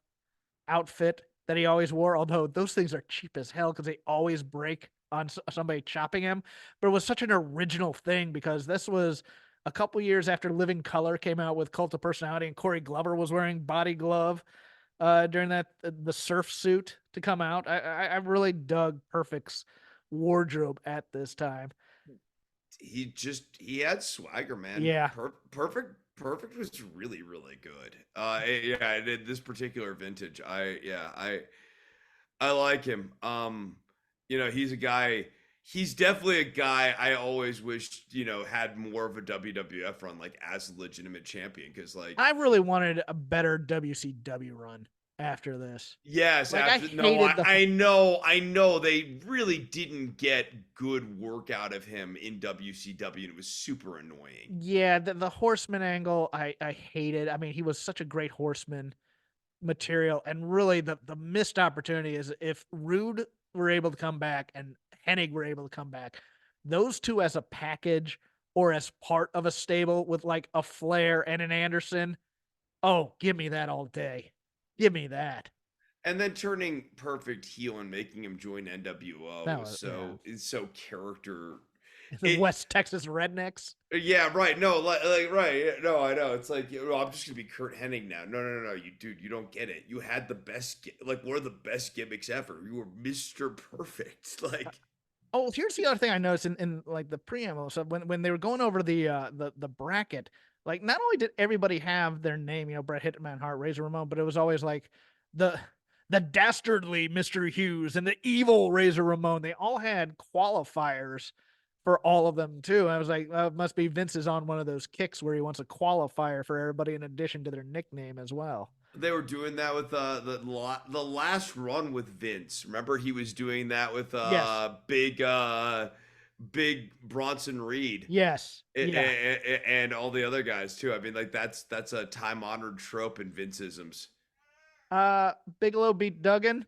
outfit that he always wore. Although those things are cheap as hell because they always break on somebody chopping him. But it was such an original thing because this was a couple years after Living Color came out with Cult of Personality, and Corey Glover was wearing body glove during that the surf suit to come out. I really dug Perfect's wardrobe at this time. he had swagger, man. Yeah, Perfect was really good. Yeah, in this particular vintage, I like him. He's a guy. He's definitely a guy I always wished had more of a WWF run, like as a legitimate champion. Because like, I really wanted a better WCW run after this. yes, Like I after no, hated the I know they really didn't get good work out of him in WCW, and it was super annoying. yeah, the horseman angle I hated. I mean, he was such a great horseman material, and really the missed opportunity is if Rude were able to come back and Hennig were able to come back, those two as a package or as part of a stable with like a Flair and an Anderson. Oh, give me that all day. Give me that. And then turning Perfect heel and making him join NWO That was was, yeah. is so character. The It West Texas rednecks. Yeah, right. No, like right. Yeah, no, I know. It's like, I'm just gonna be Kurt Hennig now. No. You don't get it. You had the best, like one of the best gimmicks ever. You were Mister Perfect. Like, Oh, here's the other thing I noticed in like the preamble. So when they were going over the bracket, like not only did everybody have their name, Bret Hitman Hart, Razor Ramon, but it was always like the the dastardly Mr. Hughes and the evil Razor Ramon. They all had qualifiers for all of them too. And I was like, it must be Vince is on one of those kicks where he wants a qualifier for everybody in addition to their nickname as well. they were doing that with the last run with Vince. Remember, he was doing that with Yes. big Bronson Reed. Yes. Yeah. And all the other guys too. I mean, like that's a time honored trope in Vinceisms. Bigelow beat Duggan.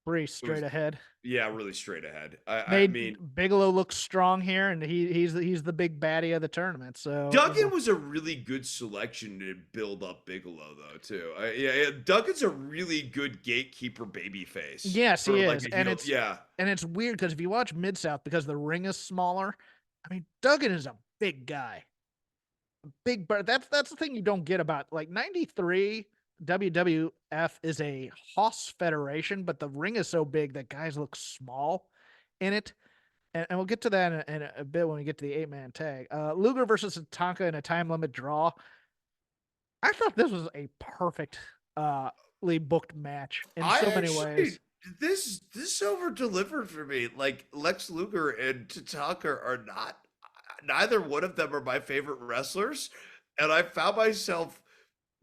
Pretty It straight was ahead. Yeah, really straight ahead. I Made mean, Bigelow look strong here, and he's the big baddie of the tournament. So Duggan was a really good selection to build up Bigelow though too. Yeah, Duggan's a really good gatekeeper babyface yes, for he like is, a heel. Yeah, and it's weird because if you watch Mid South, because the ring is smaller, I mean Duggan is a big guy, big. But that's the thing you don't get about like '93. WWF is a Hoss federation, but the ring is so big that guys look small in it. And we'll get to that in a bit when we get to the 8-man tag. Luger versus Tatanka in a time limit draw. I thought this was a perfect booked match in I so many actually ways. this over delivered for me. Like Lex Luger and Tatanka are not neither one of them are my favorite wrestlers, and I found myself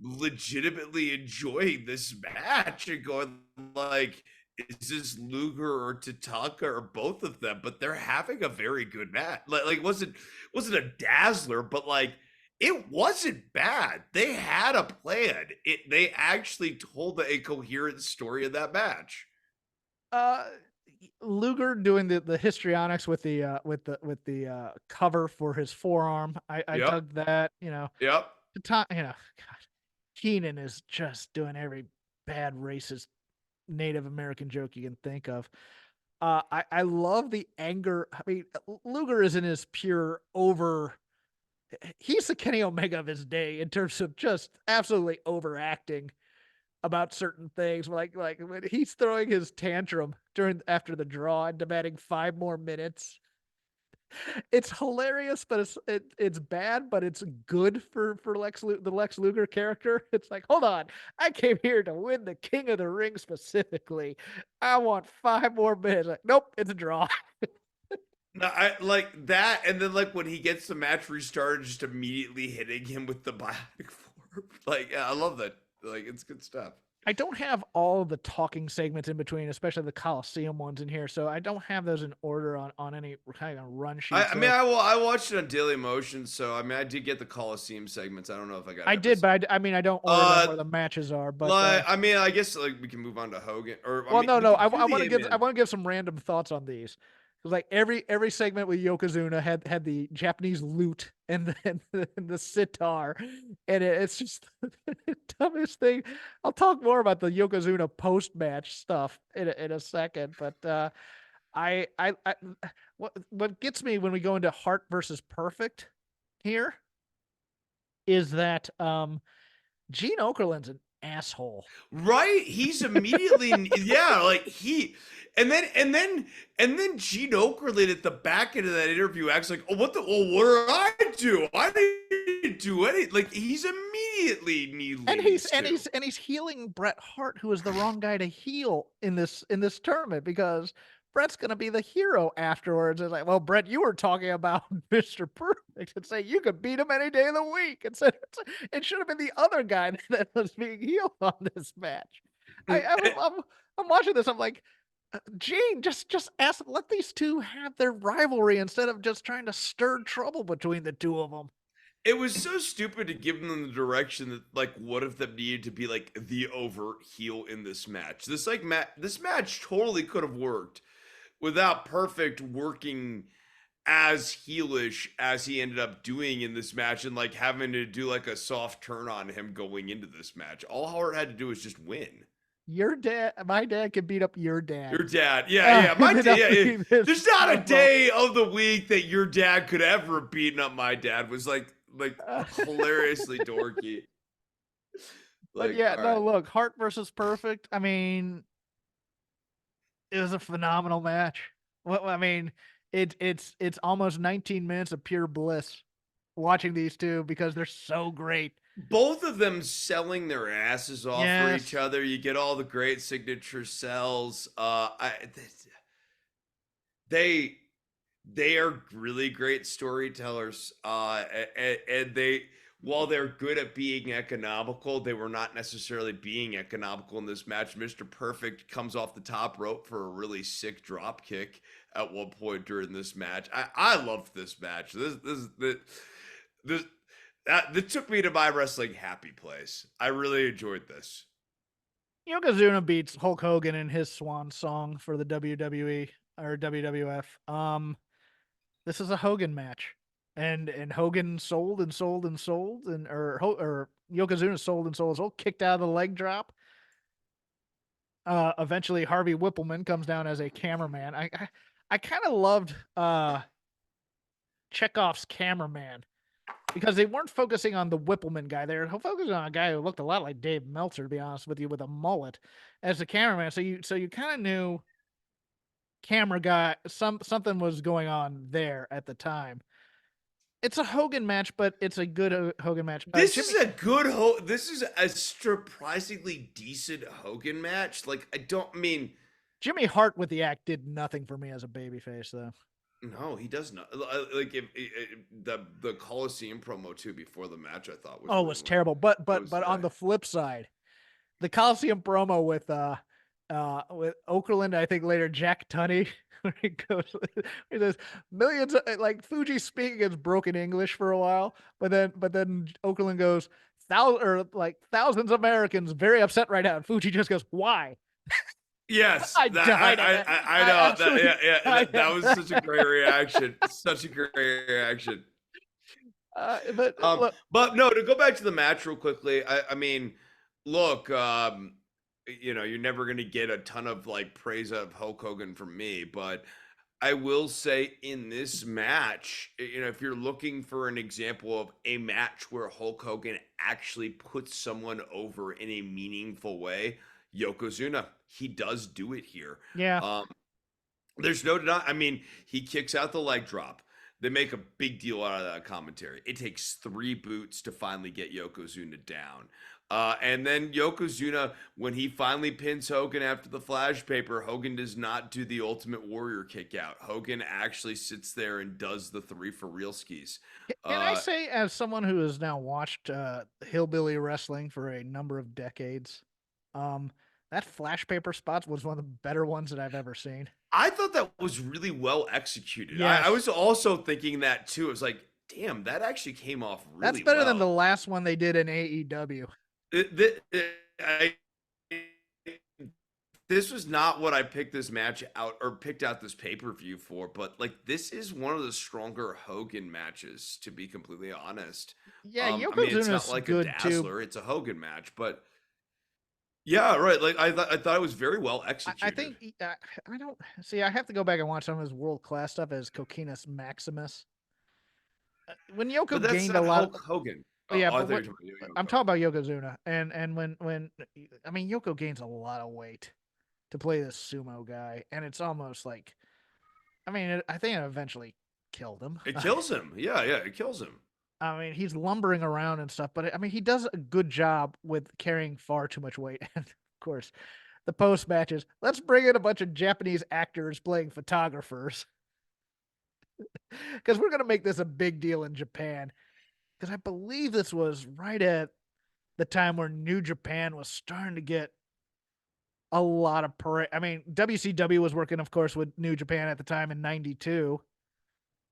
legitimately enjoying this match and going like, is this Luger or Tatanka or both of them? But they're having a very good match. Like wasn't a dazzler, but like it wasn't bad. They had a plan. They actually told a coherent story in that match. Uh Luger doing the histrionics with the cover for his forearm. I Yep. dug that, Yep. Tatanka, God, Keenan is just doing every bad racist Native American joke you can think of. I love the anger. I mean, Luger is in his pure over. He's the Kenny Omega of his day in terms of just absolutely overacting about certain things. Like when he's throwing his tantrum during after the draw and demanding 5 more minutes. It's hilarious, but it's bad, but it's good for the Lex Luger character. It's like, hold on, I came here to win the King of the Ring specifically. I want 5 more minutes. Like, nope, it's a draw. No, I like that, and then like when he gets the match restarted, just immediately hitting him with the bionic form. Like, yeah, I love that. Like, it's good stuff. I don't have all the talking segments in between, especially the Coliseum ones in here, so I don't have those in order on any kind of run sheet. I mean, So I watched it on Daily Motion, so I mean, I did get the Coliseum segments. I don't know if I got I did, episode. but I mean, I don't order them Uh, where the matches are. But like, I mean, I guess like we can move on to Hogan, or I well, mean, no, we no. could I do want the to give A-Man. some random thoughts on these. 'Cause, like every segment with Yokozuna had the Japanese lute and the sitar, and it's just the dumbest thing. I'll talk more about the Yokozuna post match stuff in a second, but I what gets me when we go into Heart versus Perfect here is that Gene Okerlund's an asshole. Right? He's immediately yeah, like and then Gene Okerlund at the back end of that interview acts like, oh, what the well, what did I do? I didn't do any like he's immediately And needling he's these two. healing Bret Hart, who is the wrong guy to heal in this tournament because Bret's gonna be the hero afterwards. It's like, well, Bret, you were talking about Mr. Perfect and say you could beat him any day of the week. And said it should have been the other guy that was being healed on this match. I, Mm, I was I'm watching this. I'm like, Gene, just ask, let these two have their rivalry instead of just trying to stir trouble between the two of them. It was so stupid to give them the direction that like one of them needed to be like the overt heel in this match. This match totally could have worked without Perfect working as heelish as he ended up doing in this match and like having to do like a soft turn on him going into this match. All Howard had to do was just win. My dad can beat up your Your dad. dad, yeah, my And dad. I'll Yeah, leave this there's not a promo. day of the week that your dad could ever have beaten up my dad. Was like Uh, hilariously dorky. but Like, yeah, all no, right. look, Hart versus Perfect. I mean, it was a phenomenal match. Well, I mean, it's almost 19 minutes of pure bliss watching these two because they're so great. Both of them selling their asses off for each Yes, other. You get all the great signature sells. They they are really great storytellers. And they while they're good at being economical, they were not necessarily being economical in this match. Mr. Perfect comes off the top rope for a really sick drop kick at one point during this match. I loved this match. This that took me to my wrestling happy place. I really enjoyed this. Yokozuna beats Hulk Hogan in his swan song for the WWE or WWF. This is a Hogan match, and Hogan sold and sold and sold, and or Yokozuna sold and sold and sold, kicked out of the leg drop. Eventually Harvey Whippleman comes down as a cameraman. I kind of loved Chekhov's cameraman because they weren't focusing on the Whippleman guy. They were focusing on a guy who looked a lot like Dave Meltzer, to be honest with you, with a mullet as the cameraman. So you kind of knew camera guy something was going on there at the time. It's a Hogan match, but it's a good Hogan match. This is a surprisingly decent Hogan match. Like I don't mean Jimmy Hart with the act did nothing for me as a babyface, though. no, he does not. Like the Coliseum promo too before the match, I thought was Oh, it was really terrible. it was But on the flip side, the Coliseum promo with Okerlund, I think later Jack Tunney, where he goes, he says millions of, like Fuji speaking his broken English for a while, but then Okerlund goes thousands of Americans very upset right now, and Fuji just goes, "Why?" yes, I that died at that. I I know that absolutely died that at was that. such a great reaction. Such a great reaction. But Um, look, but no, to go back to the match real quickly, I mean, look, you know, you're never gonna get a ton of like praise of Hulk Hogan from me, but I will say in this match, you know, if you're looking for an example of a match where Hulk Hogan actually puts someone over in a meaningful way, Yokozuna, he does do it here. yeah, Um, there's no denying. I mean, he kicks out the leg drop. they make a big deal out of that commentary. It takes 3 boots to finally get Yokozuna down. And then Yokozuna, when he finally pins Hogan after the flash paper, Hogan does not do the Ultimate Warrior kick out. Hogan actually sits there and does the 3 for real skis. Can I Uh, say, as someone who has now watched hillbilly wrestling for a number of decades, um, that flash paper spot was one of the better ones that I've ever seen. I thought that was really well executed. I Yes, was also thinking that too. It was like, damn, that actually came off that's really better than the well. last one they did in AEW. I, this was not what I picked this match out or picked out this pay per view for, but like this is one of the stronger Hogan matches, to be completely honest. Yeah, I mean, it's not Yokozuna's like a good too. dazzler; it's a Hogan match, but yeah, right. Like I thought it was very well I executed. think I don't see. I have to go back and watch some of his world class stuff as Coquinus Maximus. When But Yoko that's gained a not lot of, Hulk Hogan. yeah, Oh, I but thought you what were talking about I'm Yoko. talking about Yokozuna, and when I mean Yoko gains a lot of weight to play this sumo guy, and it's almost like, I mean, I think it eventually killed him. It kills him. Yeah, yeah, it kills him. I mean, he's lumbering around and stuff, but I mean, he does a good job with carrying far too much weight. And of course, the post matches, let's bring in a bunch of Japanese actors playing photographers because we're going to make this a big deal in Japan. Because I believe this was right at the time where New Japan was starting to get a lot of parade. I mean, WCW was working, of course, with New Japan at the time in '92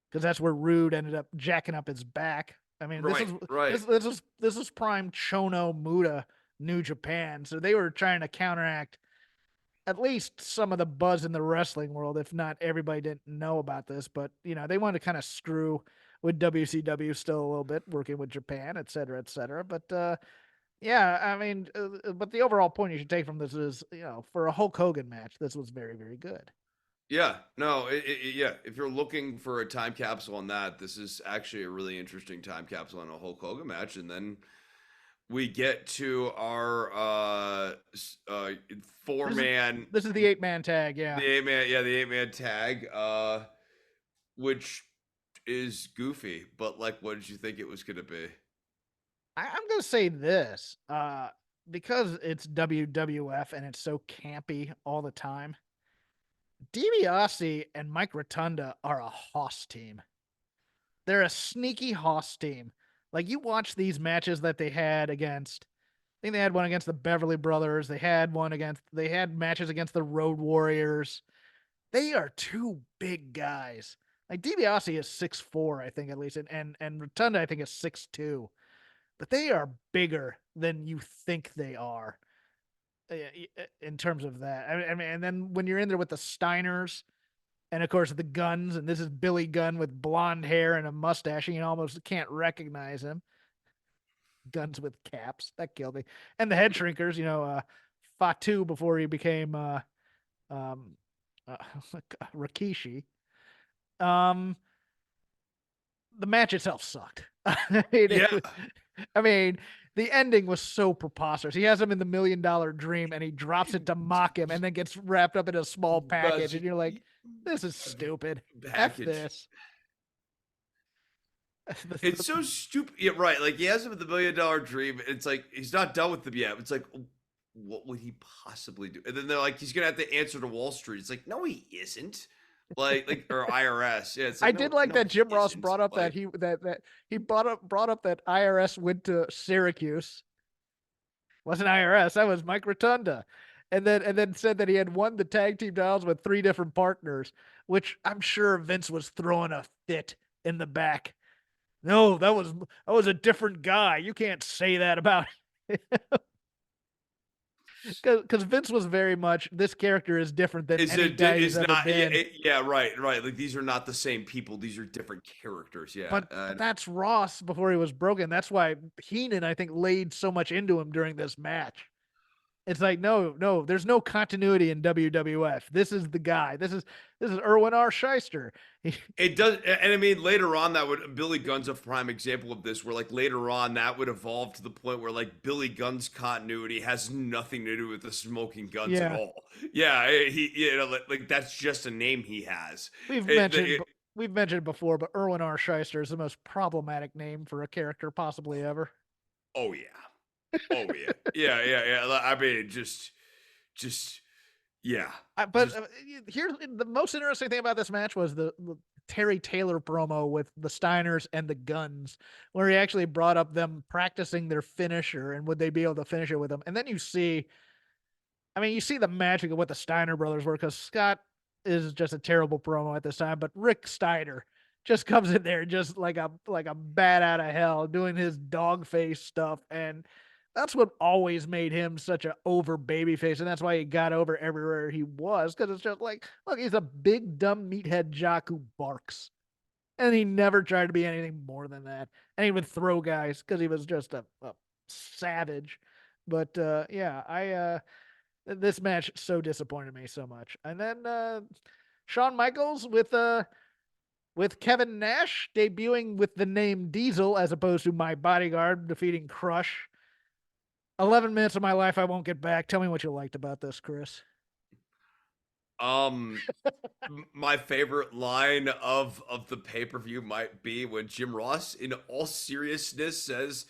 because that's where Rude ended up jacking up his back. I mean, Right, right. this is prime Chono Muda New Japan, so they were trying to counteract at least some of the buzz in the wrestling world, if not everybody didn't know about this. But you know, they wanted to kind of screw with WCW still a little bit, working with Japan, et cetera, et cetera. But yeah, I mean, but the overall point you should take from this is, you know, for a Hulk Hogan match, this was very, very good. Yeah, no, yeah. If you're looking for a time capsule on that, this is actually a really interesting time capsule on a Hulk Hogan match. And then we get to our four This is man, this is the 8-man tag, yeah. the 8 man, yeah, the 8 man tag, which is goofy. But like, what did you think it was gonna be? I'm gonna say this, because it's WWF and it's so campy all the time. DiBiase and Mike Rotunda are a hoss team. They're a sneaky hoss team. Like, you watch these matches that they had against. I think they had one against the Beverly Brothers. They had matches against the Road Warriors. They are two big guys. Like, DiBiase is 6'4", I think, at least, and Rotunda, I think, is 6'2". But they are bigger than you think they are, in terms of that. I mean, and then when you're in there with the Steiners, and of course the Guns, and this is Billy Gunn with blonde hair and a mustache, and you almost can't recognize him. Guns with caps, that killed me. And the Head Shrinkers, you know, Fatu before he became um, uh, Rikishi. Um, the match itself sucked. Yeah, I mean, the ending was so preposterous. He has him in the $1 million dream, and he drops it to mock him, and then gets wrapped up in a small package, and you're like, "This is stupid. F package. this." It's so stupid. Yeah, right. Like he has him with the $1 million dream. It's like he's not done with them yet. It's like, what would he possibly do? And then they're like, he's gonna have to answer to Wall Street. It's like, no, he isn't. Like or IRS. Yeah, it's I like, did no, like no, that Jim he Ross isn't. brought up that Like, he brought up that IRS went to Syracuse. Wasn't IRS, that was Mike Rotunda. And then said that he had won the tag team titles with 3 different partners, which I'm sure Vince was throwing a fit in the back. No, that was a different guy. You can't say that about, because Vince was very much, this character is different than is any it guy he's is ever not yeah, been. yeah, right, right. Like these are not the same people. These are different characters. Yeah. But that's Ross before he was broken. That's why Heenan, I think, laid so much into him during this match. It's like, no, there's no continuity in WWF. This is the guy. This is Erwin R. Shyster. It does, and I mean later on that would Billy Gunn's a prime example of this, where like later on that would evolve to the point where like Billy Gunn's continuity has nothing to do with the Smoking Guns at Yeah, all. Yeah, he, you know, like that's just a name he has. we've It, mentioned it, we've mentioned it before, but Erwin R. Shyster is the most problematic name for a character possibly ever. Oh yeah. Oh yeah. Yeah, yeah, yeah. I mean, just yeah. But Just here's the most interesting thing about this match was the Terry Taylor promo with the Steiners and the Guns, where he actually brought up them practicing their finisher and would they be able to finish it with them. And then you see, I mean, you see the magic of what the Steiner brothers were because Scott is just a terrible promo at this time, but Rick Steiner just comes in there just like a bat out of hell doing his dog face stuff, and that's what always made him such a over baby face, and that's why he got over everywhere he was because it's just like, look, he's a big dumb meathead jock who barks, and he never tried to be anything more than that, and he would throw guys because he was just a savage. But yeah, I this match so disappointed me so much. And then Shawn Michaels with Kevin Nash debuting with the name Diesel as opposed to My Bodyguard defeating Crush. 11 minutes of my life I won't get back. Tell me what you liked about this, Chris. um my favorite line of the pay-per-view might be when Jim Ross in all seriousness says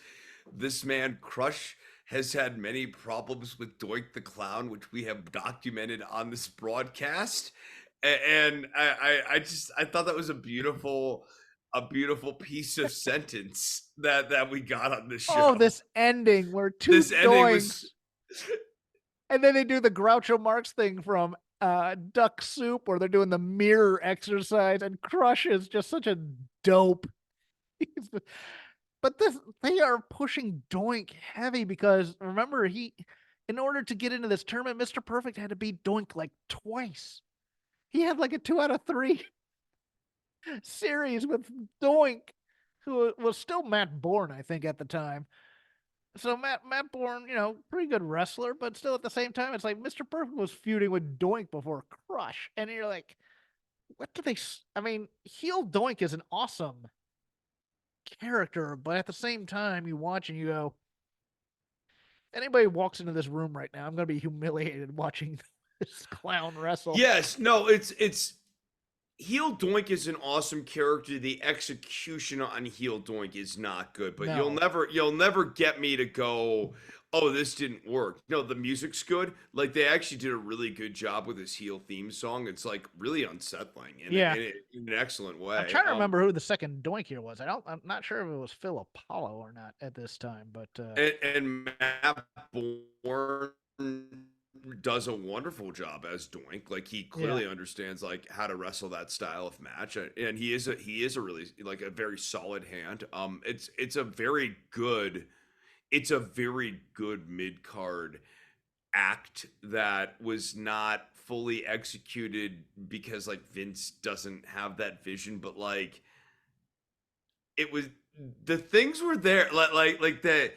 this man Crush has had many problems with Doink the Clown, which we have documented on this broadcast. And I just I thought that was a beautiful piece of sentence that we got on this Oh, show. this ending where two This ending doinks, was and then they do the Groucho Marx thing from Duck Soup where they're doing the mirror exercise, and Crush is just such a dope. But this, they are pushing Doink heavy because remember, in order to get into this tournament, Mr. Perfect had to beat Doink like twice. He had like a 2 out of 3 series with Doink, who was still Matt Bourne, I think, at the time. So Matt Bourne, pretty good wrestler, but still at the same time, it's like Mr. Perfect was feuding with Doink before Crush, and you're like, what do they? I mean, heel Doink is an awesome character, but at the same time, you watch and you go, anybody walks into this room right now, I'm going to be humiliated watching this clown wrestle. yes, no, it's Heel Doink is an awesome character. The execution on Heel Doink is not good, but No. you'll never get me to go, "Oh, this didn't work." No, the music's good. Like they actually did a really good job with his heel theme song. It's like really unsettling Yeah. in an excellent I'm way. trying to remember who the second Doink here was. I'm not sure if it was Phil Apollo or not at this time, but And Matt Bourne does a wonderful job as Doink. Like he yeah. clearly understands like how to wrestle that style of match, and he is a really like a very solid hand. It's a very good mid card act that was not fully executed because like Vince doesn't have that vision, but like it was the things were there like that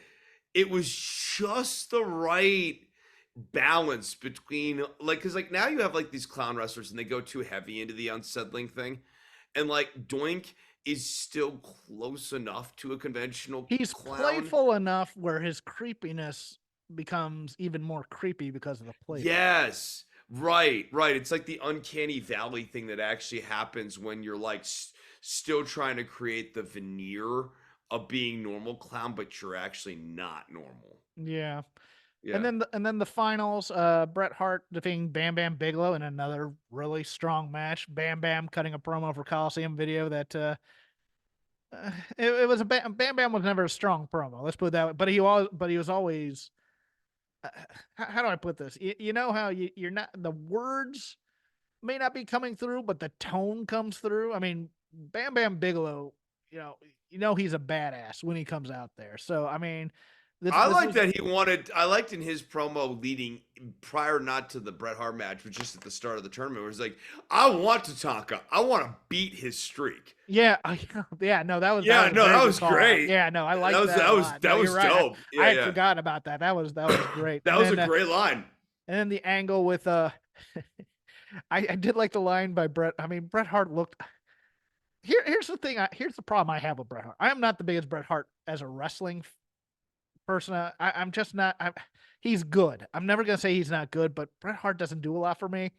it was just the right balance between like because like now you have like these clown wrestlers and they go too heavy into the unsettling thing and like Doink is still close enough to a conventional He's clown. playful enough where his creepiness becomes even more creepy because of the playful. Yes, right, it's like the uncanny valley thing that actually happens when you're like still trying to create the veneer of being normal clown but you're actually not normal. Yeah. And Yeah. then the finals, Bret Hart defeating Bam Bam Bigelow in another really strong match. Bam Bam cutting a promo for Coliseum Video that it was Bam Bam was never a strong promo. Let's put it that way. But he was always. How do I put this? You know how you're not, the words may not be coming through, but the tone comes through. I mean, Bam Bam Bigelow, he's a badass when he comes out there. So I mean, I this like was, that he wanted. I liked in his promo leading prior not to the Bret Hart match, but just at the start of the tournament, where he's like, "I want Tatanka. I want to beat his streak." yeah, yeah, no, that Yeah, was a no, very that good was call out. great. Yeah, no, I like that a lot. No, That you're was right. dope. I Yeah, had yeah. forgotten about that. That was great. That was a great line. And then the angle with I did like the line by Bret. I mean, Bret Hart looked. Here's the thing. Here's the problem I have with Bret Hart. I am not the biggest Bret Hart as a wrestling person. I'm just not. He's good. I'm never gonna say he's not good, but Bret Hart doesn't do a lot for me.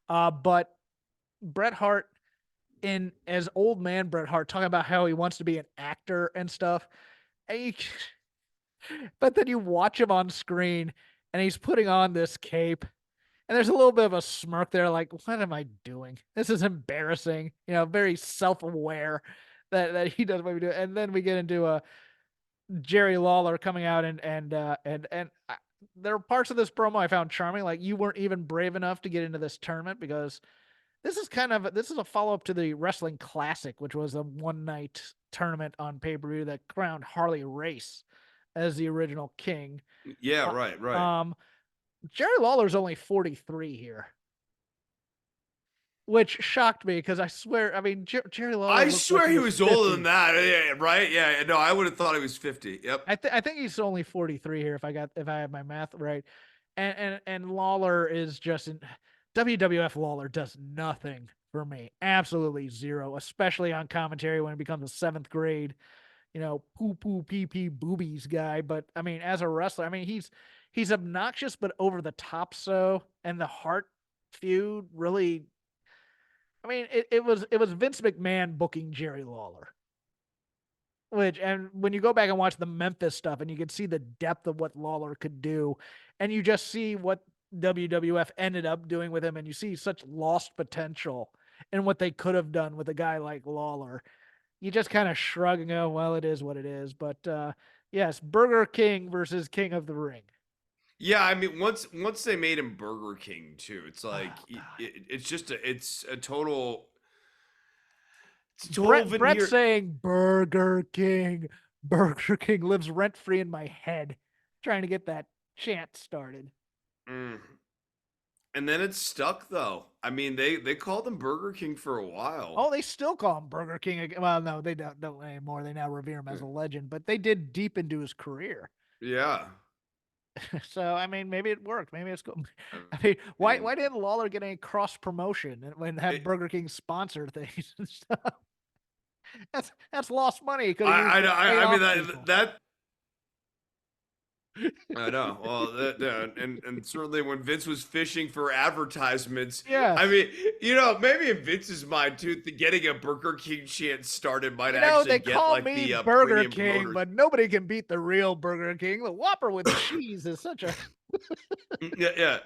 But Bret Hart in as old man Bret Hart talking about how he wants to be an actor and stuff. And you, but then you watch him on screen and he's putting on this cape and there's a little bit of a smirk there, like, what am I doing? This is embarrassing. Very self-aware that he does what we do. And then we get into Jerry Lawler coming out and there are parts of this promo I found charming. Like, you weren't even brave enough to get into this tournament because this is a follow-up to the Wrestling Classic, which was a one-night tournament on pay-per-view that crowned Harley Race as the original king. Yeah, right, Uh, right. um, Jerry Lawler's only 43 here, which shocked me because I swear, I mean, Jerry Lawler I looked like swear he he was was older than 50. that. Yeah, right? Yeah, no, I would have thought he was 50. Yep. I think he's only 43 here if I have my math right. And Lawler is just in WWF. Lawler does nothing for me. Absolutely zero, especially on commentary when it becomes a seventh grade, poo poo pee pee boobies guy. But I mean, as a wrestler, I mean, he's obnoxious but over the top. And the Hart feud really, I mean, it was Vince McMahon booking Jerry Lawler. And when you go back and watch the Memphis stuff and you can see the depth of what Lawler could do, and you just see what WWF ended up doing with him, and you see such lost potential in what they could have done with a guy like Lawler, you just kind of shrug and go, well, it is what it is. But yes, Burger King versus King of the Ring. Yeah, I mean, once they made him Burger King too, it's like Oh God. it's a total Brett veneer. saying Burger King. Burger King lives rent free in my head, trying to get that chant started. Mm. And then it stuck though. I mean, they called him Burger King for a while. Oh, they still call him Burger King. Well, no, they don't anymore. They now revere him as a legend, but they did deep into his career. Yeah. So I mean, maybe it worked. Maybe it's good. I I mean, why mean, why didn't Lawler get any cross promotion and have it, Burger King sponsor things and stuff? That's lost money. He could have used to pay I mean off that people. that I know. Well, and certainly when Vince was fishing for advertisements, I Yes. mean, maybe in Vince's mind too, getting a Burger King chant started might They actually get call like me the Burger premium King, promoters. but nobody can beat the real Burger King. The Whopper with cheese is such a Yeah, yeah.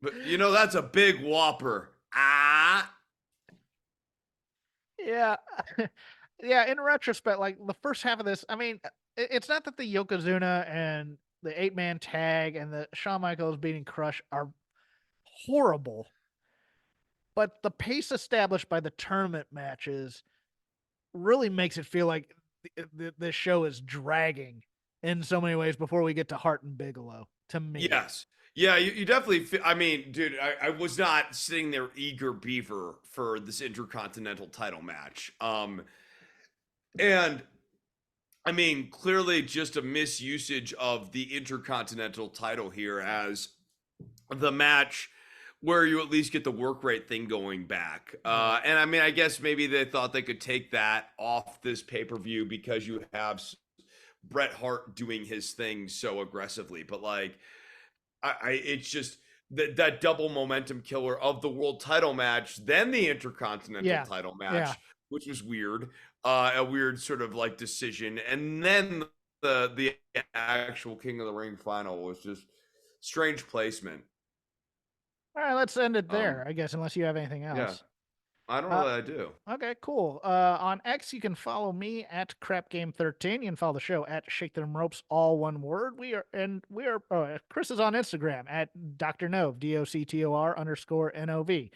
But that's a big Whopper. Ah. yeah. Yeah, in retrospect, like the first half of this, I mean, it's not that the Yokozuna and the 8-man tag and the Shawn Michaels beating Crush are horrible, but the pace established by the tournament matches really makes it feel like the show is dragging in so many ways before we get to Hart and Bigelow. To me, Yes. Yeah, you definitely. I mean, dude, I was not sitting there eager beaver for this intercontinental title match. And I mean, clearly just a misusage of the intercontinental title here as the match where you at least get the work rate thing going back. right? And I mean, I guess maybe they thought they could take that off this pay per view because you have Bret Hart doing his thing so aggressively. But like, it's just that double momentum killer of the world title match, then the intercontinental Yeah, title yeah. match, which was weird, a weird sort of like decision, and then the actual King of the Ring final was just strange placement. All right, let's end it Um, there, I guess, unless you have anything yeah, else. I don't know Uh, that I do. Okay, cool. On X, you can follow me at CrapGame13. You can follow the show at Shake Them Ropes, all one word. Chris is on Instagram at Dr. Nove, DOCTOR_NOV.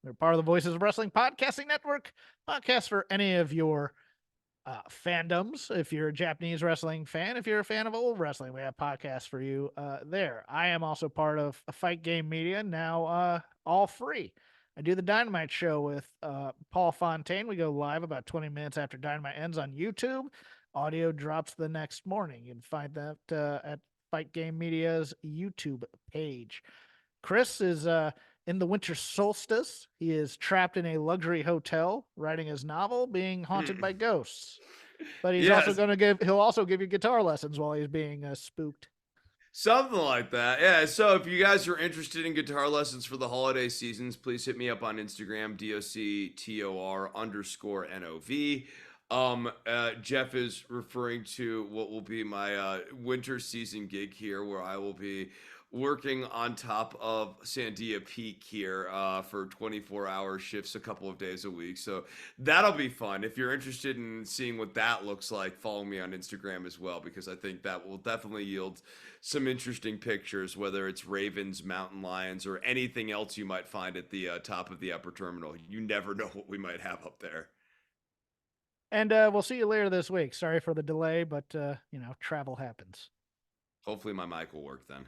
We're part of the Voices of Wrestling Podcasting Network, podcast for any of your fandoms. If you're a Japanese wrestling fan, if you're a fan of old wrestling, we have podcasts for you there. I am also part of a Fight Game Media, now all free. I do the Dynamite show with Paul Fontaine. We go live about 20 minutes after Dynamite ends on YouTube. Audio drops the next morning. You can find that at Fight Game Media's YouTube page. Chris is in the winter solstice. He is trapped in a luxury hotel writing his novel, being haunted by ghosts. But he's also Yes. going to he'll also give you guitar lessons while he's being spooked. Something like that. Yeah. So if you guys are interested in guitar lessons for the holiday seasons, please hit me up on Instagram, DOCTOR_NOV. Jeff is referring to what will be my winter season gig here, where I will be working on top of Sandia Peak here for 24-hour shifts a couple of days a week. So that'll be fun. If you're interested in seeing what that looks like, follow me on Instagram as well, because I think that will definitely yield some interesting pictures, whether it's ravens, mountain lions, or anything else you might find at the top of the upper terminal. You never know what we might have up there. And we'll see you later this week. Sorry for the delay, but travel happens. Hopefully my mic will work then.